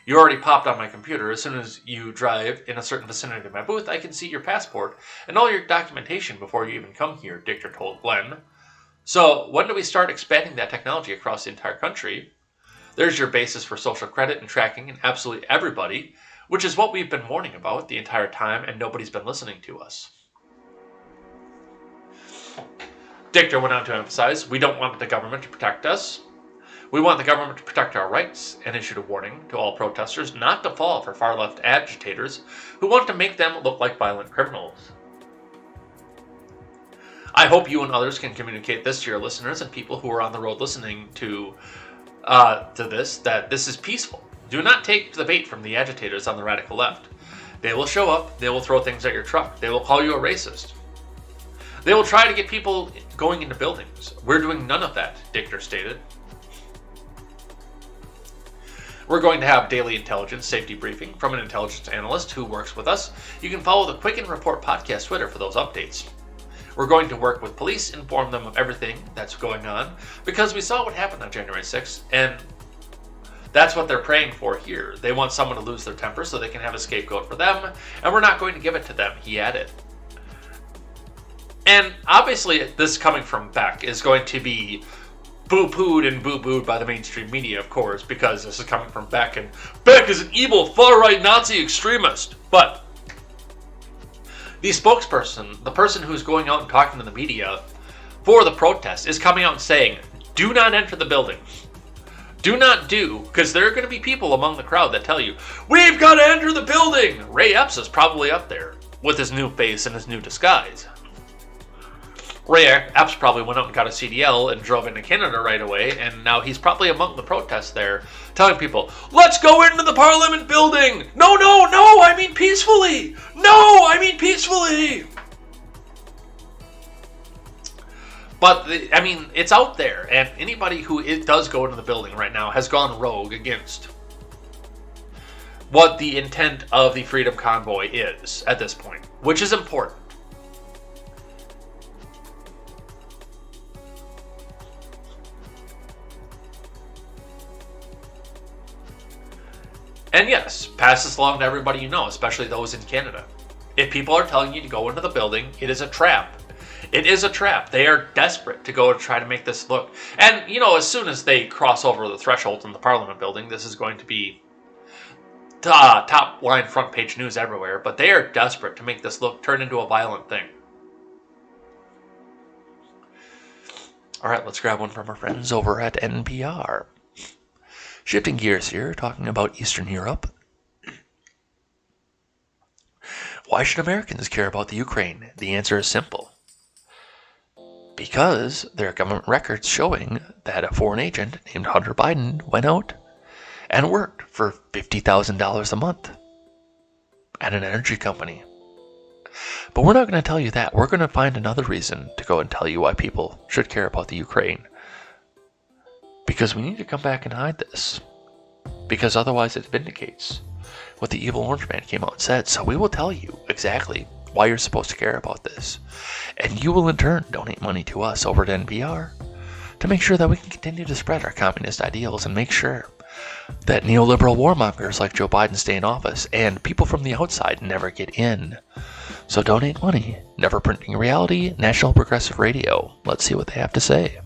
You already popped on my computer. As soon as you drive in a certain vicinity of my booth, I can see your passport and all your documentation before you even come here," Dichter told Glenn. So when do we start expanding that technology across the entire country? There's your basis for social credit and tracking in absolutely everybody, which is what we've been warning about the entire time, and nobody's been listening to us. Dichter went on to emphasize, we don't want the government to protect us. We want the government to protect our rights, and issued a warning to all protesters not to fall for far-left agitators who want to make them look like violent criminals. I hope you and others can communicate this to your listeners and people who are on the road listening to this, that this is peaceful. Do not take the bait from the agitators on the radical left. They will show up, they will throw things at your truck, they will call you a racist. They will try to get people going into buildings. We're doing none of that, Dichter stated. We're going to have daily intelligence safety briefing from an intelligence analyst who works with us. You can follow the Quicken Report podcast Twitter for those updates. We're going to work with police, inform them of everything that's going on, because we saw what happened on January 6th, and that's what they're praying for here. They want someone to lose their temper so they can have a scapegoat for them, and we're not going to give it to them, he added. And obviously, this coming from Beck is going to be poo-pooed and boo-booed by the mainstream media, of course, because this is coming from Beck, and Beck is an evil far-right Nazi extremist. But the spokesperson, the person who's going out and talking to the media for the protest, is coming out and saying, do not enter the building. Do not because there are going to be people among the crowd that tell you, we've got to enter the building! Ray Epps is probably up there with his new face and his new disguise. Ray Epps probably went out and got a CDL and drove into Canada right away, and now he's probably among the protests there, telling people, let's go into the Parliament building! No, I mean peacefully! No, I mean peacefully! But, it's out there, and anybody who does go into the building right now has gone rogue against what the intent of the Freedom Convoy is at this point, which is important. And yes, pass this along to everybody you know, especially those in Canada. If people are telling you to go into the building, it is a trap. It is a trap. They are desperate to go and try to make this look. And, as soon as they cross over the threshold in the Parliament building, this is going to be top line front page news everywhere, but they are desperate to make this turn into a violent thing. All right, let's grab one from our friends over at NPR. Shifting gears here, talking about Eastern Europe. Why should Americans care about the Ukraine? The answer is simple. Because there are government records showing that a foreign agent named Hunter Biden went out and worked for $50,000 a month at an energy company. But we're not going to tell you that. We're going to find another reason to go and tell you why people should care about the Ukraine. Because we need to come back and hide this. Because otherwise it vindicates what the evil orange man came out and said. So we will tell you exactly why you're supposed to care about this. And you will in turn donate money to us over at NPR to make sure that we can continue to spread our communist ideals and make sure that neoliberal warmongers like Joe Biden stay in office and people from the outside never get in. So donate money. Never Printing Reality, National Progressive Radio. Let's see what they have to say.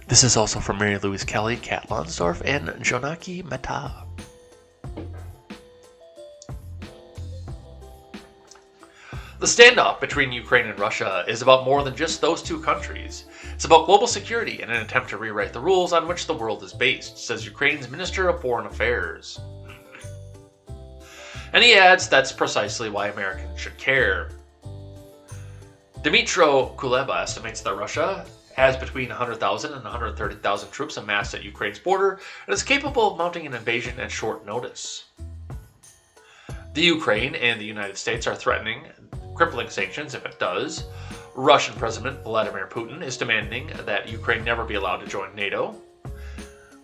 This is also from Mary Louise Kelly, Kat Lonsdorf, and Jonaki Mehta. The standoff between Ukraine and Russia is about more than just those two countries. It's about global security in an attempt to rewrite the rules on which the world is based, says Ukraine's Minister of Foreign Affairs. And he adds that's precisely why Americans should care. Dmytro Kuleba estimates that Russia has between 100,000 and 130,000 troops amassed at Ukraine's border and is capable of mounting an invasion at short notice. The Ukraine and the United States are threatening crippling sanctions if it does. Russian President Vladimir Putin is demanding that Ukraine never be allowed to join NATO.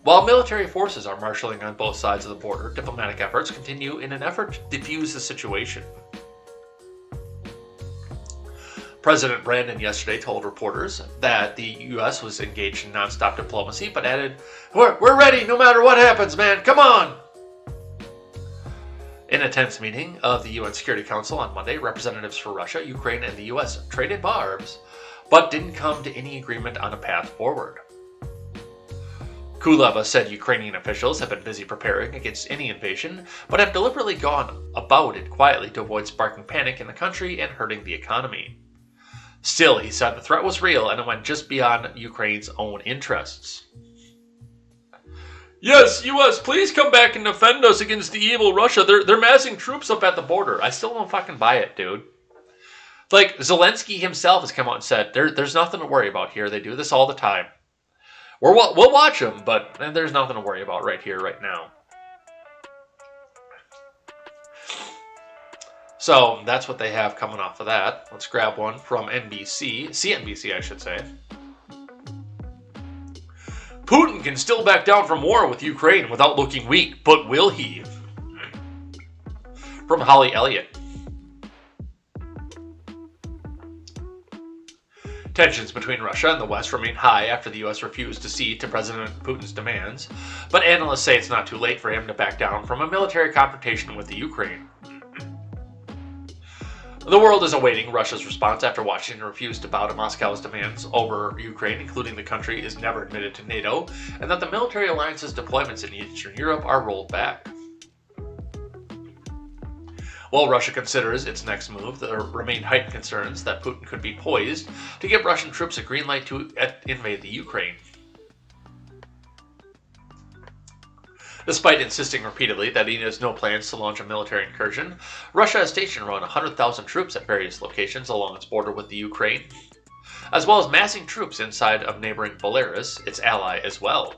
While military forces are marshalling on both sides of the border, diplomatic efforts continue in an effort to defuse the situation. President Brandon yesterday told reporters that the U.S. was engaged in nonstop diplomacy, but added, We're ready no matter what happens, man, come on! In a tense meeting of the UN Security Council on Monday, representatives for Russia, Ukraine, and the U.S. traded barbs, but didn't come to any agreement on a path forward. Kuleba said Ukrainian officials have been busy preparing against any invasion, but have deliberately gone about it quietly to avoid sparking panic in the country and hurting the economy. Still, he said the threat was real and it went just beyond Ukraine's own interests. Yes, U.S., please come back and defend us against the evil Russia. They're massing troops up at the border. I still don't fucking buy it, dude. Like, Zelensky himself has come out and said, there's nothing to worry about here. They do this all the time. We'll watch them, but there's nothing to worry about right here, right now. So, that's what they have coming off of that. Let's grab one from CNBC, I should say. Putin can still back down from war with Ukraine without looking weak, but will he? From Holly Elliott. Tensions between Russia and the West remain high after the U.S. refused to cede to President Putin's demands, but analysts say it's not too late for him to back down from a military confrontation with the Ukraine. The world is awaiting Russia's response after Washington refused to bow to Moscow's demands over Ukraine, including the country is never admitted to NATO, and that the military alliance's deployments in Eastern Europe are rolled back. While Russia considers its next move, there remain heightened concerns that Putin could be poised to give Russian troops a green light to invade the Ukraine. Despite insisting repeatedly that he has no plans to launch a military incursion, Russia has stationed around 100,000 troops at various locations along its border with the Ukraine, as well as massing troops inside of neighboring Belarus, its ally as well.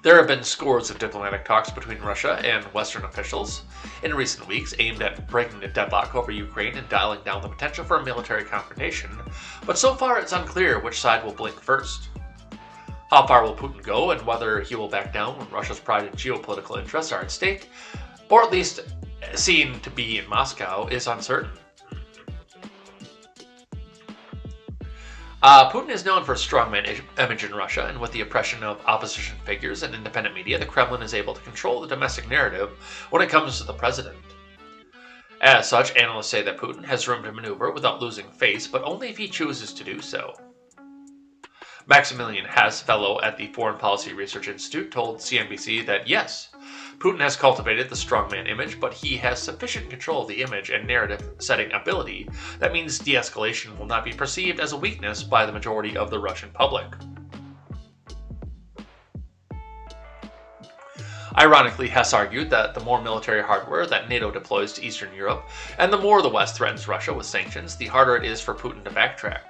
There have been scores of diplomatic talks between Russia and Western officials in recent weeks aimed at breaking the deadlock over Ukraine and dialing down the potential for a military confrontation, but so far it's unclear which side will blink first. How far will Putin go and whether he will back down when Russia's pride and geopolitical interests are at stake, or at least seen to be in Moscow, is uncertain. Putin is known for a strong image in Russia, and with the oppression of opposition figures and independent media, the Kremlin is able to control the domestic narrative when it comes to the president. As such, analysts say that Putin has room to maneuver without losing face, but only if he chooses to do so. Maximilian Hess, fellow at the Foreign Policy Research Institute, told CNBC that yes, Putin has cultivated the strongman image, but he has sufficient control of the image and narrative-setting ability that means de-escalation will not be perceived as a weakness by the majority of the Russian public. Ironically, Hess argued that the more military hardware that NATO deploys to Eastern Europe, and the more the West threatens Russia with sanctions, the harder it is for Putin to backtrack.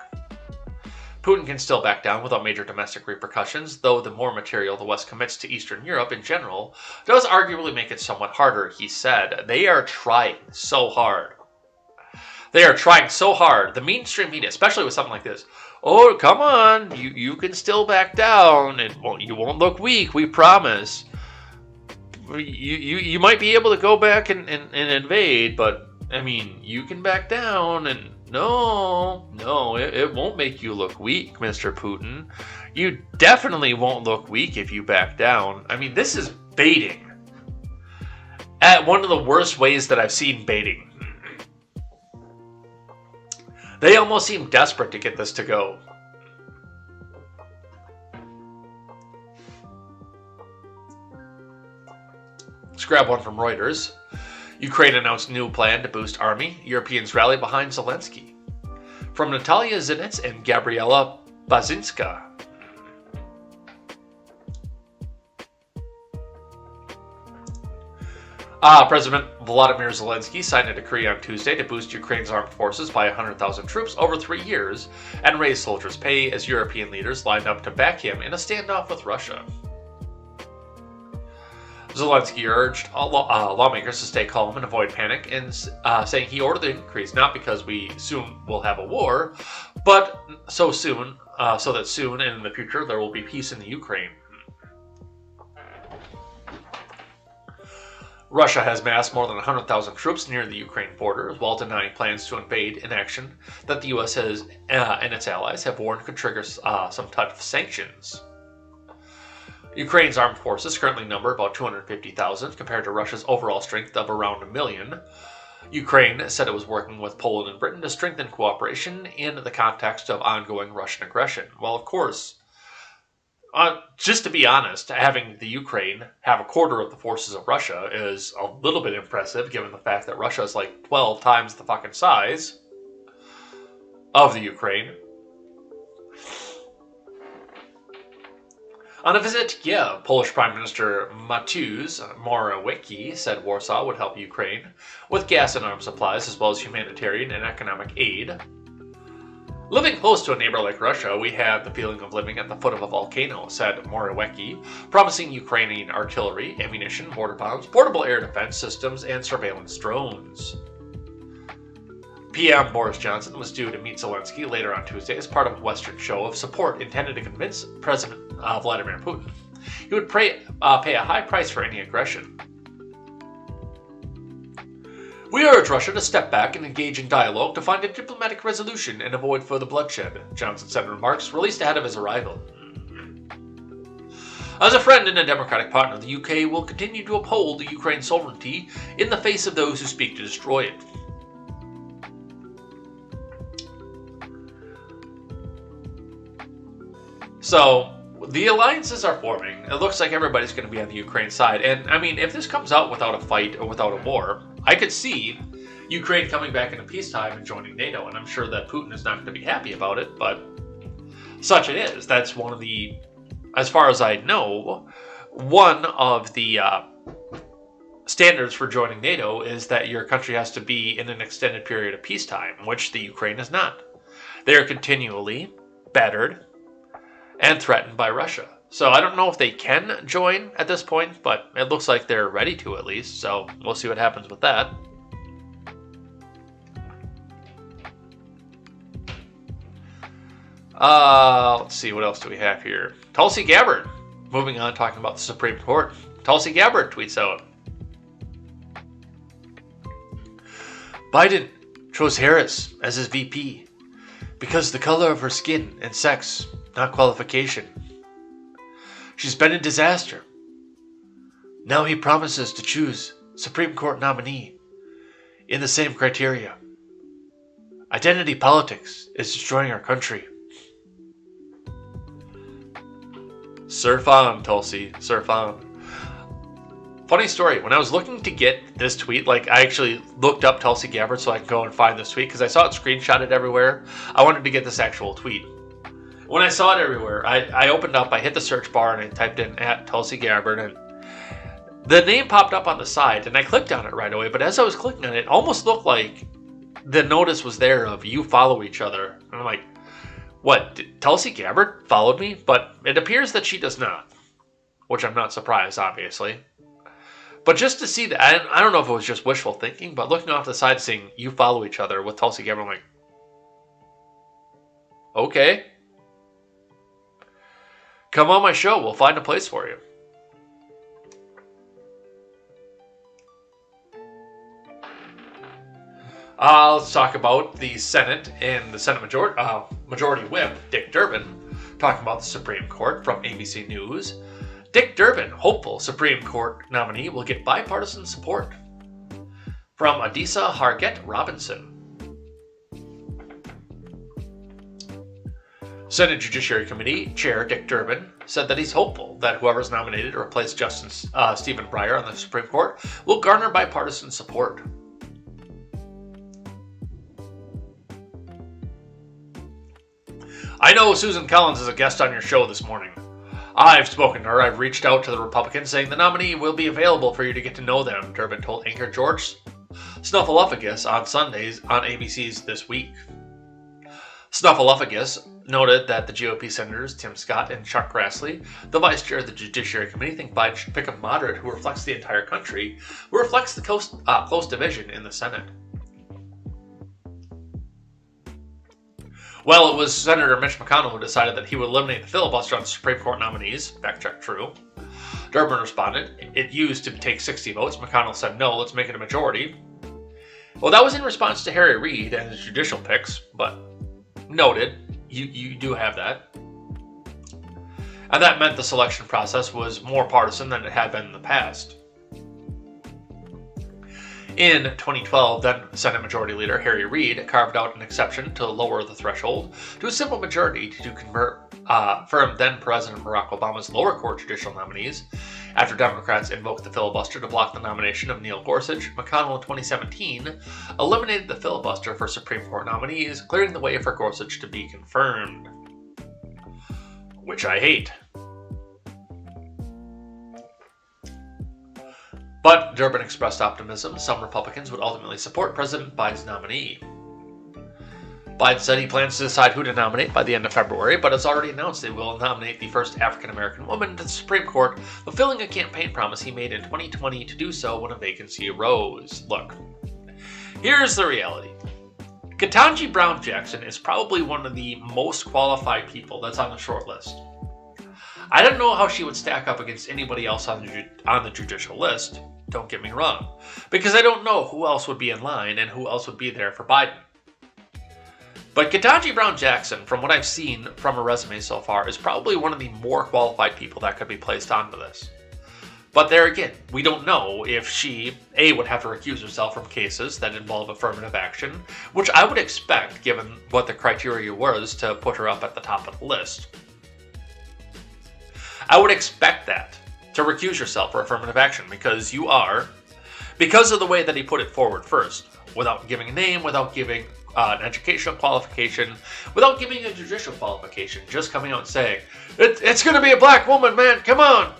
Putin can still back down without major domestic repercussions, though the more material the West commits to Eastern Europe in general does arguably make it somewhat harder, he said. They are trying so hard. They are trying so hard. The mainstream media, especially with something like this, oh, come on, you can still back down. You won't look weak, we promise. You might be able to go back and invade, but, I mean, you can back down, and no, it won't make you look weak, Mr. Putin. You definitely won't look weak if you back down. I mean, this is baiting. At one of the worst ways that I've seen baiting. They almost seem desperate to get this to go. Let's grab one from Reuters. Ukraine announced new plan to boost army. Europeans rally behind Zelensky. From Natalia Zinitz and Gabriela Bazinska. President Volodymyr Zelensky signed a decree on Tuesday to boost Ukraine's armed forces by 100,000 troops over 3 years and raise soldiers' pay as European leaders lined up to back him in a standoff with Russia. Zelensky urged lawmakers to stay calm and avoid panic, and saying he ordered the increase not because we soon will have a war, but so that soon and in the future there will be peace in the Ukraine. Russia has massed more than 100,000 troops near the Ukraine border, while denying plans to invade in action that the U.S. and its allies have warned could trigger some tough sanctions. Ukraine's armed forces currently number about 250,000 compared to Russia's overall strength of around 1 million. Ukraine said it was working with Poland and Britain to strengthen cooperation in the context of ongoing Russian aggression. Well, of course, just to be honest, having the Ukraine have a quarter of the forces of Russia is a little bit impressive, given the fact that Russia is like 12 times the fucking size of the Ukraine. On a visit to Kiev, Polish Prime Minister Mateusz Morawiecki said Warsaw would help Ukraine with gas and arms supplies as well as humanitarian and economic aid. Living close to a neighbor like Russia, we have the feeling of living at the foot of a volcano, said Morawiecki, promising Ukrainian artillery, ammunition, mortar bombs, portable air defense systems, and surveillance drones. PM Boris Johnson was due to meet Zelensky later on Tuesday as part of a Western show of support intended to convince President Vladimir Putin he would pay a high price for any aggression. We urge Russia to step back and engage in dialogue to find a diplomatic resolution and avoid further bloodshed, Johnson said in remarks released ahead of his arrival. As a friend and a democratic partner, the UK will continue to uphold the Ukraine's sovereignty in the face of those who speak to destroy it. So, the alliances are forming. It looks like everybody's going to be on the Ukraine side. And, I mean, if this comes out without a fight or without a war, I could see Ukraine coming back into peacetime and joining NATO. And I'm sure that Putin is not going to be happy about it, but such it is. That's one of the, as far as I know, one of the standards for joining NATO is that your country has to be in an extended period of peacetime, which the Ukraine is not. They are continually battered and threatened by Russia. So I don't know if they can join at this point, but it looks like they're ready to at least, so we'll see what happens with that. Let's see, what else do we have here? Tulsi Gabbard. Moving on, talking about the Supreme Court. Tulsi Gabbard tweets out, Biden chose Harris as his VP because the color of her skin and sex, not qualification. She's been a disaster. Now he promises to choose Supreme Court nominee in the same criteria. Identity politics is destroying our country. Surf on, Tulsi. Surf on. Funny story. When I was looking to get this tweet, like I actually looked up Tulsi Gabbard so I could go and find this tweet because I saw it screenshotted everywhere. I wanted to get this actual tweet. When I saw it everywhere, I opened up, I hit the search bar, and I typed in at Tulsi Gabbard, and the name popped up on the side, and I clicked on it right away. But as I was clicking on it, it almost looked like the notice was there of you follow each other. And I'm like, what? Tulsi Gabbard followed me? But it appears that she does not, which I'm not surprised, obviously. But just to see that, I don't know if it was just wishful thinking, but looking off to the side, seeing you follow each other with Tulsi Gabbard, I'm like, okay. Come on my show. We'll find a place for you. Let's talk about the Senate and the Senate Majority Whip, Dick Durbin, talking about the Supreme Court from ABC News. Dick Durbin, hopeful Supreme Court nominee, will get bipartisan support. From Adisa Hargett Robinson. Senate Judiciary Committee Chair Dick Durbin said that he's hopeful that whoever's nominated to replace Justice Stephen Breyer on the Supreme Court will garner bipartisan support. I know Susan Collins is a guest on your show this morning. I've spoken to her. I've reached out to the Republicans saying the nominee will be available for you to get to know them, Durbin told anchor George Snuffleupagus on Sundays on ABC's This Week. Snuffleupagus noted that the GOP senators Tim Scott and Chuck Grassley, the vice chair of the Judiciary Committee, think Biden should pick a moderate who reflects the entire country, who reflects the close division in the Senate. Well, it was Senator Mitch McConnell who decided that he would eliminate the filibuster on the Supreme Court nominees. Fact check true. Durbin responded, it used to take 60 votes. McConnell said, no, let's make it a majority. Well, that was in response to Harry Reid and his judicial picks, but noted, you do have that. And that meant the selection process was more partisan than it had been in the past. In 2012, then Senate Majority Leader Harry Reid carved out an exception to lower the threshold to a simple majority to convert from then President Barack Obama's lower court judicial nominees. After Democrats invoked the filibuster to block the nomination of Neil Gorsuch, McConnell in 2017 eliminated the filibuster for Supreme Court nominees, clearing the way for Gorsuch to be confirmed. Which I hate. But Durbin expressed optimism some Republicans would ultimately support President Biden's nominee. Biden said he plans to decide who to nominate by the end of February, but has already announced they will nominate the first African-American woman to the Supreme Court, fulfilling a campaign promise he made in 2020 to do so when a vacancy arose. Look, here's the reality. Ketanji Brown Jackson is probably one of the most qualified people that's on the short list. I don't know how she would stack up against anybody else on the judicial list, don't get me wrong, because I don't know who else would be in line and who else would be there for Biden. But Ketanji Brown Jackson, from what I've seen from her resume so far, is probably one of the more qualified people that could be placed onto this. But there again, we don't know if she, A, would have to recuse herself from cases that involve affirmative action, which I would expect given what the criteria was to put her up at the top of the list. I would expect that, to recuse yourself for affirmative action, because you are, because of the way that he put it forward first, without giving a name, without giving an educational qualification, without giving a judicial qualification, just coming out and saying, it's going to be a black woman, man, come on!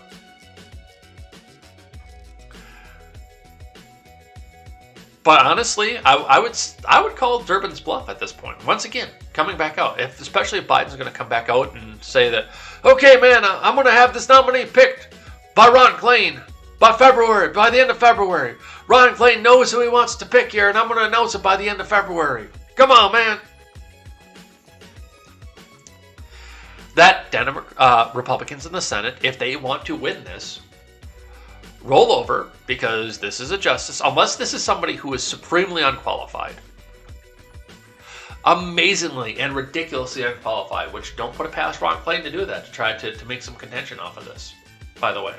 But honestly, I would call Durbin's bluff at this point. Once again, coming back out, especially if Biden's going to come back out and say that, okay, man, I'm going to have this nominee picked by Ron Klain by the end of February. Ron Klain knows who he wants to pick here, and I'm going to announce it by the end of February. Come on, man. That Republicans in the Senate, if they want to win this, roll over, because this is a justice, unless this is somebody who is supremely unqualified. Amazingly and ridiculously unqualified, which don't put it past Ron Klain to do that, to try to make some contention off of this, by the way.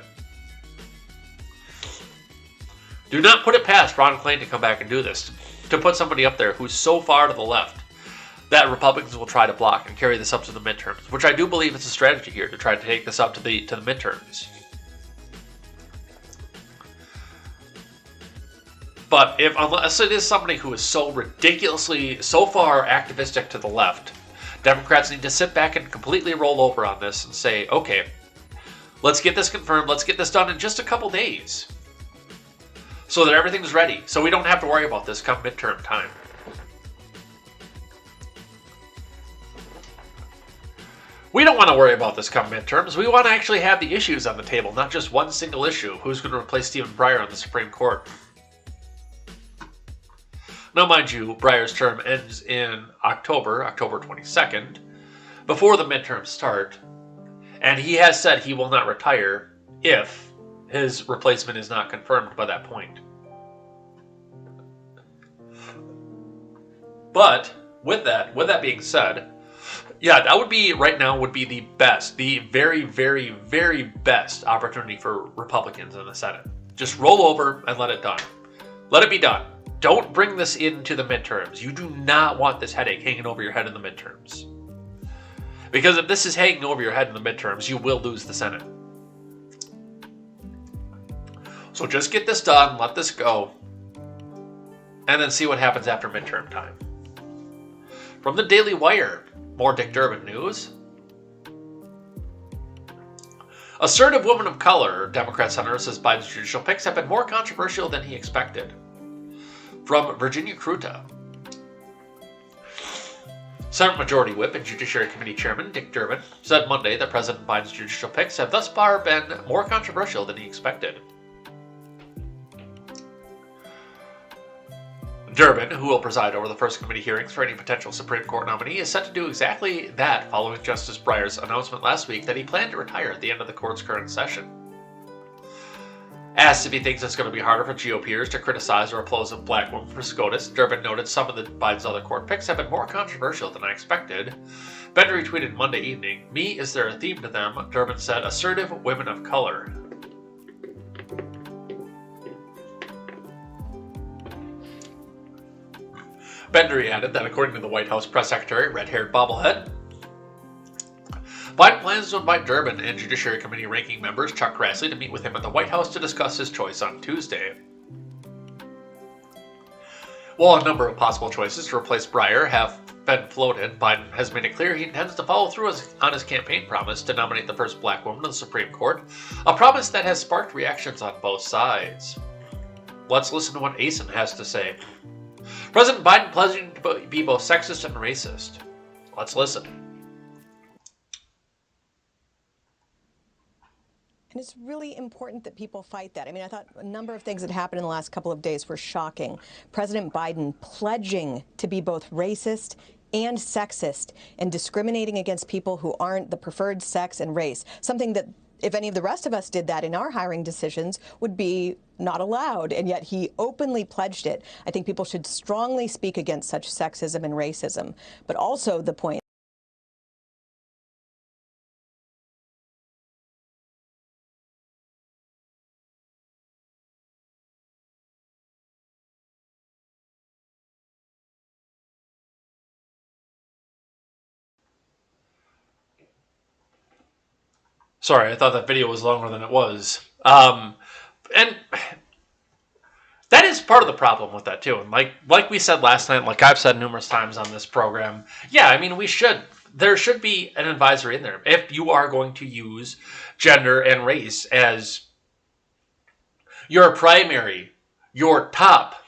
Do not put it past Ron Klain to come back and do this, to put somebody up there who's so far to the left. that Republicans will try to block and carry this up to the midterms, which I do believe is a strategy here to try to take this up to the midterms. But unless it is somebody who is so ridiculously, so far activistic to the left, Democrats need to sit back and completely roll over on this and say, okay, let's get this confirmed, let's get this done in just a couple days, so that everything's ready, so we don't have to worry about this come midterm time. We don't want to worry about this come midterms. We want to actually have the issues on the table, not just one single issue. Who's going to replace Stephen Breyer on the Supreme Court? Now, mind you, Breyer's term ends in October 22nd, before the midterms start, and he has said he will not retire if his replacement is not confirmed by that point. But with that being said, yeah, that would be, right now, would be the best, the very, very, very best opportunity for Republicans in the Senate. Just roll over and let it done. Let it be done. Don't bring this into the midterms. You do not want this headache hanging over your head in the midterms. Because if this is hanging over your head in the midterms, you will lose the Senate. So just get this done, let this go, and then see what happens after midterm time. From the Daily Wire, more Dick Durbin news. Assertive woman of color, Democrat senator says Biden's judicial picks have been more controversial than he expected. From Virginia Cruta. Senate Majority Whip and Judiciary Committee Chairman Dick Durbin said Monday that President Biden's judicial picks have thus far been more controversial than he expected. Durbin, who will preside over the first committee hearings for any potential Supreme Court nominee, is set to do exactly that following Justice Breyer's announcement last week that he planned to retire at the end of the court's current session. Asked if he thinks it's going to be harder for GOPers to criticize or oppose a black woman for SCOTUS, Durbin noted some of Biden's other court picks have been more controversial than I expected. Bender retweeted Monday evening, "Me, is there a theme to them?" Durbin said, "Assertive women of color." Bender added that according to the White House press secretary, red-haired bobblehead, Biden plans to invite Durbin and Judiciary Committee ranking members Chuck Grassley to meet with him at the White House to discuss his choice on Tuesday. While a number of possible choices to replace Breyer have been floated, Biden has made it clear he intends to follow through on his campaign promise to nominate the first black woman to the Supreme Court, a promise that has sparked reactions on both sides. Let's listen to what Asen has to say. President Biden pledging to be both sexist and racist. Let's listen. And it's really important that people fight that. I mean, I thought a number of things that happened in the last couple of days were shocking. President Biden pledging to be both racist and sexist and discriminating against people who aren't the preferred sex and race, something that if any of the rest of us did that in our hiring decisions would be not allowed, and yet he openly pledged it. I think people should strongly speak against such sexism and racism, but also the point Sorry, I thought that video was longer than it was. And that is part of the problem with that too. And like we said last night, like I've said numerous times on this program, yeah, I mean, there should be an advisory in there. If you are going to use gender and race as your primary, your top,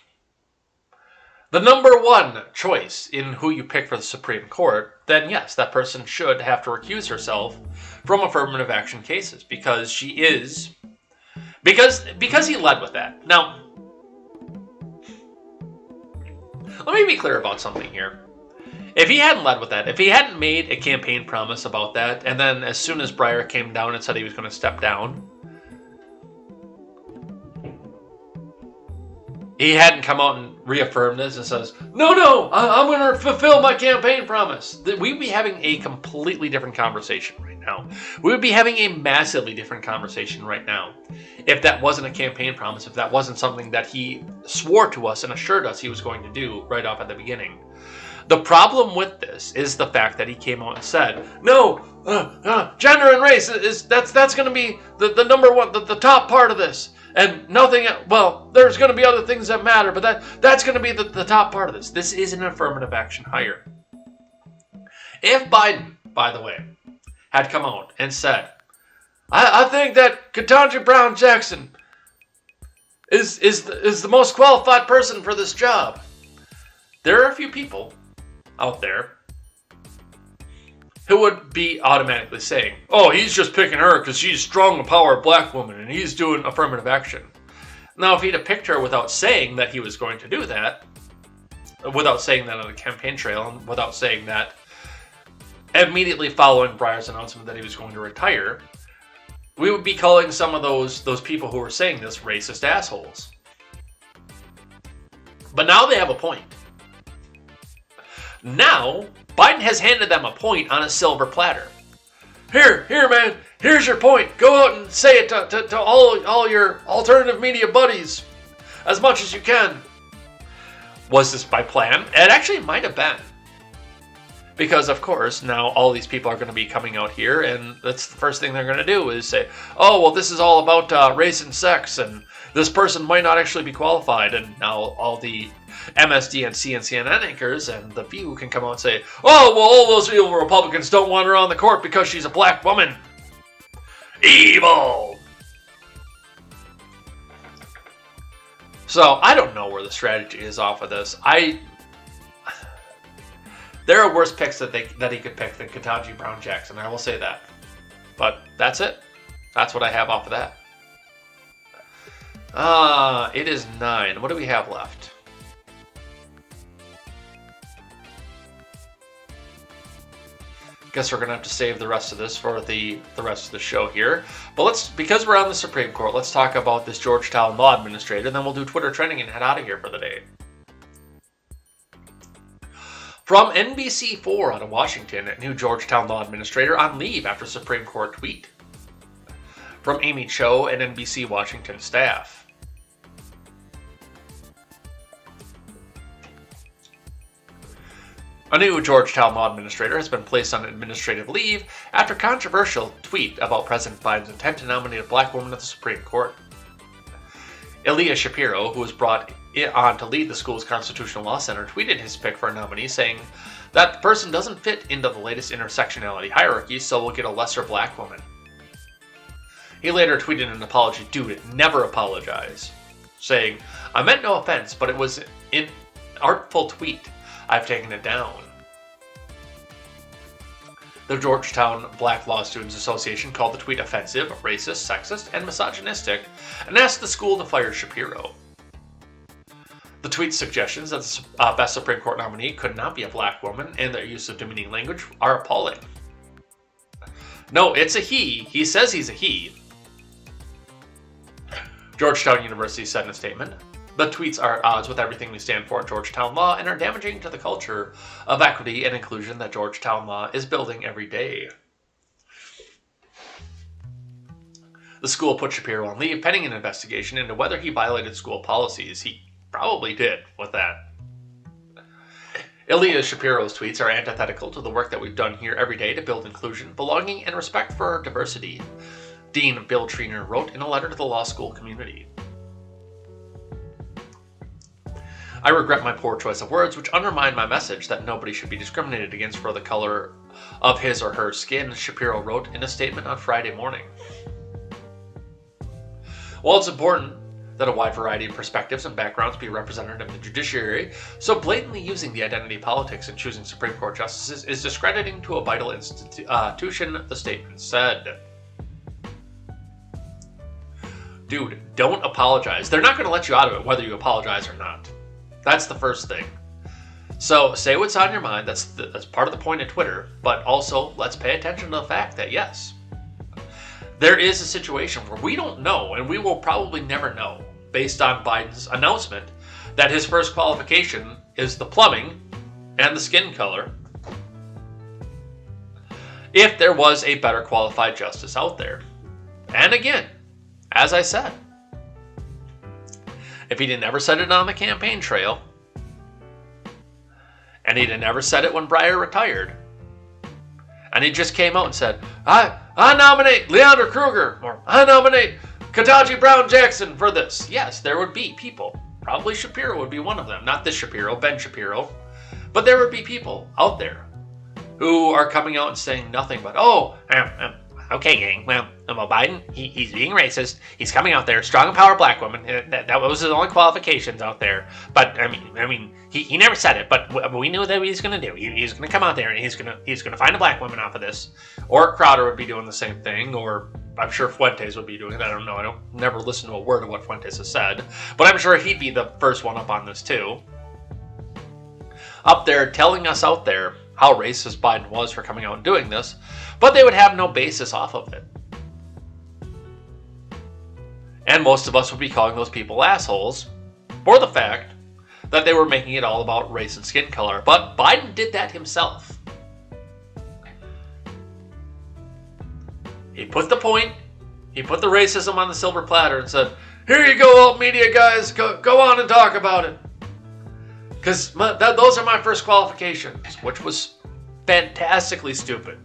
the number one choice in who you pick for the Supreme Court, then yes, that person should have to recuse herself from affirmative action cases because because he led with that. Now, let me be clear about something here. If he hadn't led with that, if he hadn't made a campaign promise about that, and then as soon as Breyer came down and said he was going to step down, he hadn't come out and reaffirmed this and says, no, I'm going to fulfill my campaign promise, we'd be having a completely different conversation right now. now. We would be having a massively different conversation right now if that wasn't a campaign promise, if that wasn't something that he swore to us and assured us he was going to do right off at the beginning. The problem with this is the fact that he came out and said, no, gender and race, that's going to be the number one, the top part of this. And nothing, well, there's going to be other things that matter, but that's going to be the top part of this. This is an affirmative action hire. If Biden, by the way, had come out and said, I think that Ketanji Brown Jackson is the most qualified person for this job, there are a few people out there who would be automatically saying, oh, he's just picking her because she's strong, empowered black woman, and he's doing affirmative action. Now, if he'd have picked her without saying that he was going to do that, without saying that on the campaign trail, and without saying that immediately following Breyer's announcement that he was going to retire, we would be calling some of those people who were saying this racist assholes. But now they have a point. Now, Biden has handed them a point on a silver platter. Here, man, here's your point. Go out and say it to all your alternative media buddies as much as you can. Was this by plan? It actually might have been. Because, of course, now all these people are going to be coming out here, and that's the first thing they're going to do is say, oh, well, this is all about race and sex, and this person might not actually be qualified. And now all the MSD and CNN anchors and The View can come out and say, oh, well, all those evil Republicans don't want her on the court because she's a black woman. Evil! So, I don't know where the strategy is off of this. There are worse picks that he could pick than Ketanji Brown Jackson, I will say that. But that's it. That's what I have off of that. It is 9. What do we have left? Guess we're going to have to save the rest of this for the rest of the show here. But because we're on the Supreme Court, let's talk about this Georgetown law administrator, then we'll do Twitter trending and head out of here for the day. From NBC4 out of Washington, new Georgetown law administrator on leave after Supreme Court tweet. From Amy Cho and NBC Washington staff. A new Georgetown law administrator has been placed on administrative leave after controversial tweet about President Biden's intent to nominate a black woman to the Supreme Court. Ilya Shapiro, who was brought on to lead the school's Constitutional Law Center, tweeted his pick for a nominee, saying that the person doesn't fit into the latest intersectionality hierarchy, so we'll get a lesser black woman. He later tweeted an apology. Dude, never apologize. Saying, I meant no offense, but it was an artful tweet. I've taken it down. The Georgetown Black Law Students Association called the tweet offensive, racist, sexist, and misogynistic, and asked the school to fire Shapiro. The tweet's suggestions that the best Supreme Court nominee could not be a black woman and their use of demeaning language are appalling. No, it's a he. He says he's a he. Georgetown University said in a statement, the tweets are at odds with everything we stand for in Georgetown law and are damaging to the culture of equity and inclusion that Georgetown law is building every day. The school put Shapiro on leave pending an investigation into whether he violated school policies. He probably did with that. Ilya Shapiro's tweets are antithetical to the work that we've done here every day to build inclusion, belonging, and respect for diversity, Dean Bill Treanor wrote in a letter to the law school community. I regret my poor choice of words, which undermine my message that nobody should be discriminated against for the color of his or her skin, Shapiro wrote in a statement on Friday morning. While it's important that a wide variety of perspectives and backgrounds be represented in the judiciary, so blatantly using the identity politics in choosing Supreme Court justices is discrediting to a vital institution, the statement said. Dude, don't apologize. They're not going to let you out of it whether you apologize or not. That's the first thing. So say what's on your mind. That's part of the point of Twitter. But also, let's pay attention to the fact that, yes, there is a situation where we don't know, and we will probably never know, based on Biden's announcement, that his first qualification is the plumbing and the skin color. if there was a better qualified justice out there. And again, as I said, if he didn't ever said it on the campaign trail, and he didn't ever said it when Breyer retired, and he just came out and said, I nominate Leander Kruger, or I nominate Ketanji Brown Jackson for this. Yes, there would be people. Probably Shapiro would be one of them. Not this Shapiro, Ben Shapiro. But there would be people out there who are coming out and saying nothing but, okay, gang, well, Biden, he's being racist. He's coming out there, strong and power black woman. That was his only qualifications out there. But, I mean, he never said it, but we knew that what he's going to do. He's going to come out there and he's going to find a black woman off of this. Or Crowder would be doing the same thing, or I'm sure Fuentes would be doing it. I don't know. I don't never listen to a word of what Fuentes has said. But I'm sure he'd be the first one up on this, too. Up there telling us out there how racist Biden was for coming out and doing this, but they would have no basis off of it. And most of us would be calling those people assholes for the fact that they were making it all about race and skin color. But Biden did that himself. He put the point, he put the racism on the silver platter and said, here you go, alt media guys, go on and talk about it. Because those are my first qualifications, which was fantastically stupid.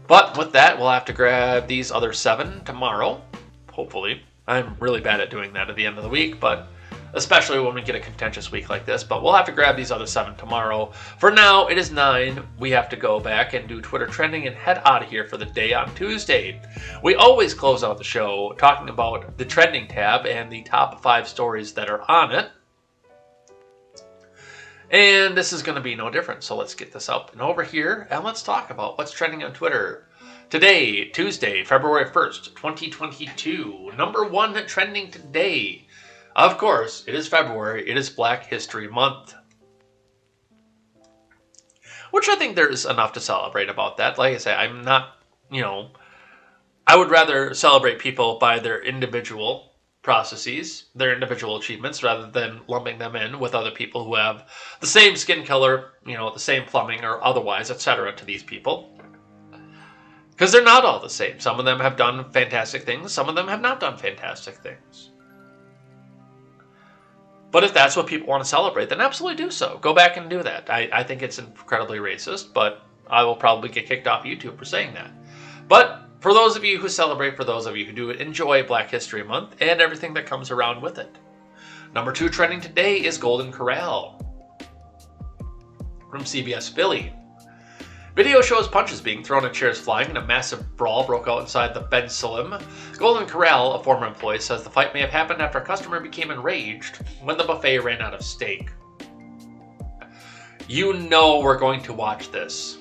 But with that, we'll have to grab these other 7 tomorrow, hopefully. I'm really bad at doing that at the end of the week, but especially when we get a contentious week like this. But we'll have to grab these other 7 tomorrow. For now, it is 9. We have to go back and do Twitter trending and head out of here for the day on Tuesday. We always close out the show talking about the trending tab and the top 5 stories that are on it. And this is going to be no different. So let's get this up and over here and let's talk about what's trending on Twitter. Today, Tuesday, February 1st, 2022. Number 1 trending today. Of course, it is February. It is Black History Month. Which I think there's enough to celebrate about that. Like I say, I'm not, I would rather celebrate people by their individual processes, their individual achievements, rather than lumping them in with other people who have the same skin color, the same plumbing or otherwise, etc. to these people. Because they're not all the same. Some of them have done fantastic things. Some of them have not done fantastic things. But if that's what people want to celebrate, then absolutely do so. Go back and do that. I think it's incredibly racist, but I will probably get kicked off YouTube for saying that. But for those of you who celebrate, for those of you who do enjoy Black History Month and everything that comes around with it. Number 2 trending today is Golden Corral from CBS Philly. Video shows punches being thrown and chairs flying and a massive brawl broke out inside the Ben Salim. Golden Corral, a former employee, says the fight may have happened after a customer became enraged when the buffet ran out of steak. You know we're going to watch this.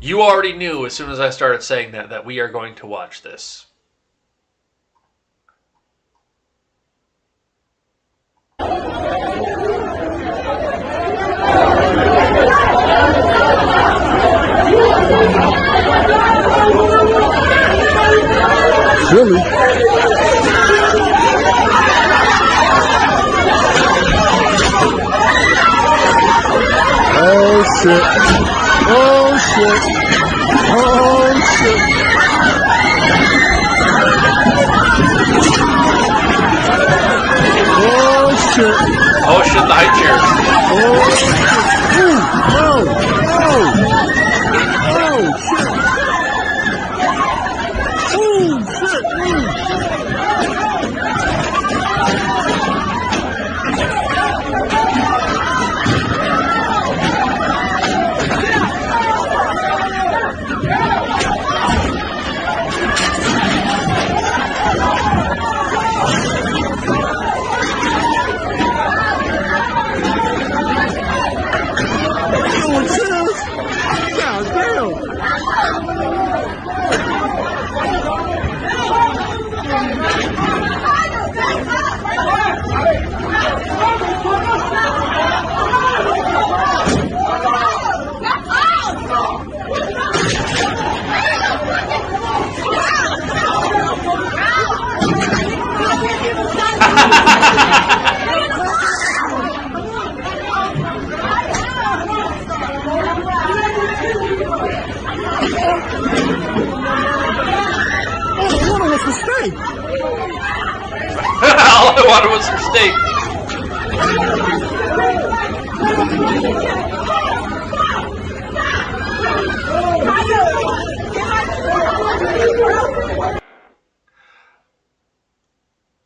You already knew as soon as I started saying that we are going to watch this. Really? Oh shit. Oh shit. Oh shit. Oh shit. Oh shit, the high chairs. Oh shit. Ooh. Oh shit. wanted was some steak.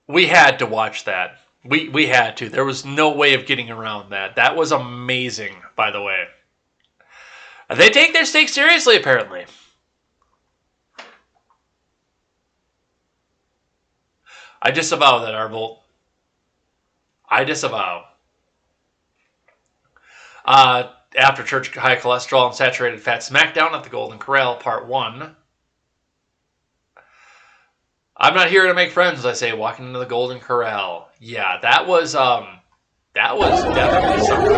We had to watch that. We had to. There was no way of getting around that. That was amazing, by the way. They take their steak seriously, apparently. I disavow that, Arvolt. I disavow. After church, high cholesterol and saturated fat smackdown at the Golden Corral, part 1. I'm not here to make friends, as I say, walking into the Golden Corral. Yeah, that was definitely something.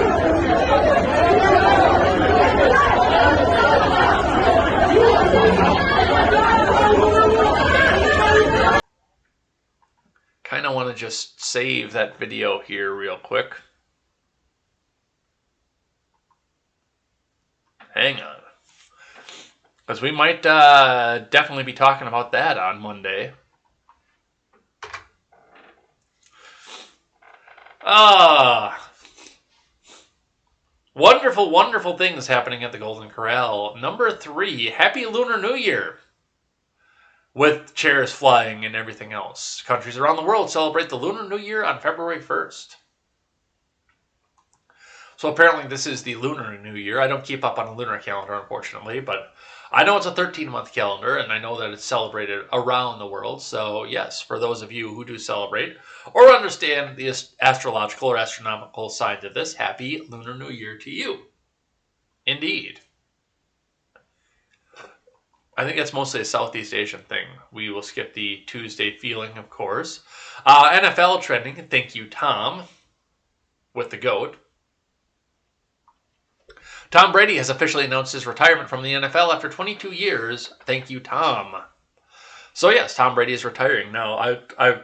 Kind of want to just save that video here real quick. Hang on. Because we might definitely be talking about that on Monday. Wonderful, wonderful things happening at the Golden Corral. Number 3, Happy Lunar New Year. With chairs flying and everything else. Countries around the world celebrate the Lunar New Year on February 1st. So apparently this is the Lunar New Year. I don't keep up on a lunar calendar, unfortunately, but I know it's a 13-month calendar, and I know that it's celebrated around the world. So yes, for those of you who do celebrate or understand the astrological or astronomical signs of this, Happy Lunar New Year to you. Indeed. I think that's mostly a Southeast Asian thing. We will skip the Tuesday feeling, of course. NFL trending, thank you, Tom, with the GOAT. Tom Brady has officially announced his retirement from the NFL after 22 years. Thank you, Tom. So yes, Tom Brady is retiring. Now, I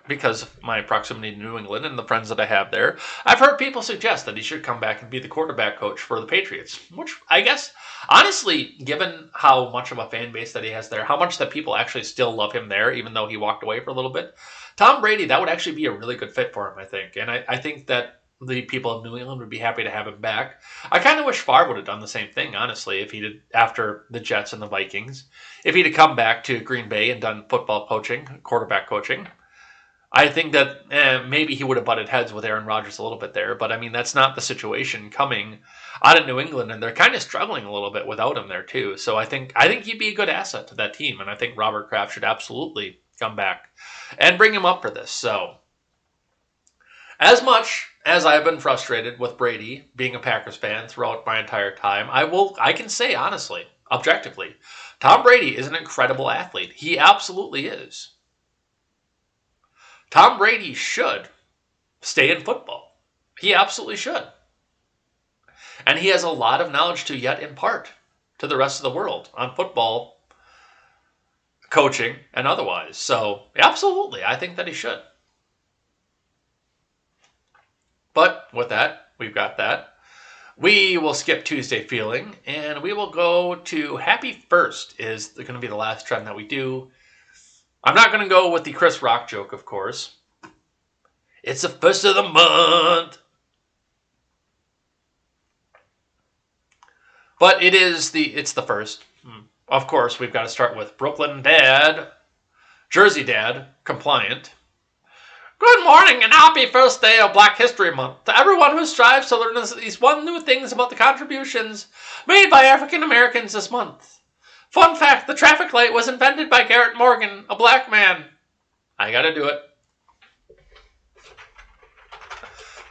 because of my proximity to New England and the friends that I have there, I've heard people suggest that he should come back and be the quarterback coach for the Patriots, which I guess, honestly, given how much of a fan base that he has there, how much that people actually still love him there, even though he walked away for a little bit, Tom Brady, that would actually be a really good fit for him, I think. And I think that the people of New England would be happy to have him back. I kind of wish Favre would have done the same thing, honestly, if he did after the Jets and the Vikings. If he'd have come back to Green Bay and done football coaching, quarterback coaching, I think that maybe he would have butted heads with Aaron Rodgers a little bit there. But, I mean, that's not the situation coming out of New England, and they're kind of struggling a little bit without him there, too. So I think he'd be a good asset to that team, and I think Robert Kraft should absolutely come back and bring him up for this. So, as much as I've been frustrated with Brady being a Packers fan throughout my entire time, I can say honestly, objectively, Tom Brady is an incredible athlete. He absolutely is. Tom Brady should stay in football. He absolutely should. And he has a lot of knowledge to yet impart to the rest of the world on football, coaching, and otherwise. So, absolutely, I think that he should. But with that, we've got that. We will skip Tuesday feeling, and we will go to Happy First is going to be the last trend that we do. I'm not going to go with the Chris Rock joke, of course. It's the first of the month. But it's the first. Of course, we've got to start with Brooklyn Dad, Jersey Dad, compliant. Good morning and happy first day of Black History Month to everyone who strives to learn these one new things about the contributions made by African Americans this month. Fun fact, the traffic light was invented by Garrett Morgan, a black man. I gotta do it.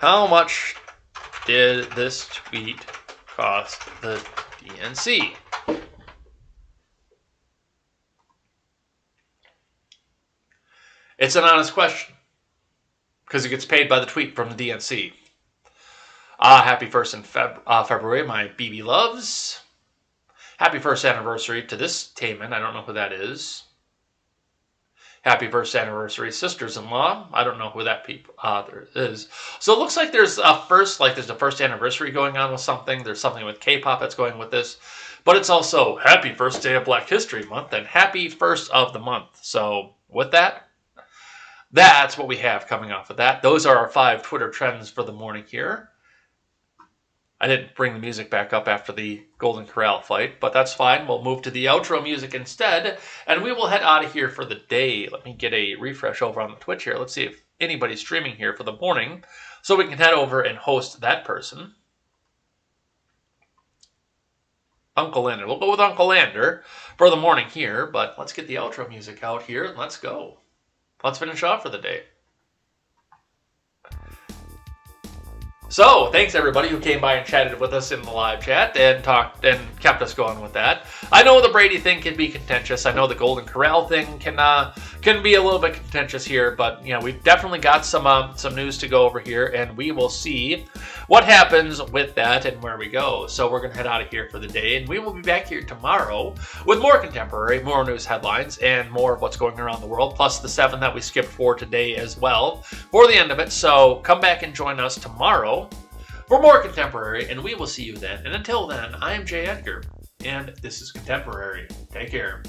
How much did this tweet cost the DNC? It's an honest question, because it gets paid by the tweet from the DNC. Happy 1st in February, my BB loves. Happy 1st anniversary to this Taman. I don't know who that is. Happy 1st anniversary, sisters-in-law. I don't know who that is. So it looks like there's a first anniversary going on with something. There's something with K-pop that's going with this. But it's also happy first day of Black History Month and happy 1st of the month. So with that, that's what we have coming off of that. Those are our 5 Twitter trends for the morning here. I didn't bring the music back up after the Golden Corral fight, but that's fine. We'll move to the outro music instead, and we will head out of here for the day. Let me get a refresh over on the Twitch here. Let's see if anybody's streaming here for the morning, so we can head over and host that person. Uncle Lander. We'll go with Uncle Lander for the morning here, but let's get the outro music out here and let's go. Let's finish off for the day. So, thanks everybody who came by and chatted with us in the live chat and talked and kept us going with that. I know the Brady thing can be contentious. I know the Golden Corral thing can be a little bit contentious here, but you know, we've definitely got some news to go over here, and we will see what happens with that and where we go. So we're gonna head out of here for the day, and we will be back here tomorrow with more contemporary, more news headlines, and more of what's going around the world, plus the 7 that we skipped for today as well for the end of it. So come back and join us tomorrow for more contemporary, and we will see you then. And until then, I am Jay Edgar, and this is Contemporary. Take care.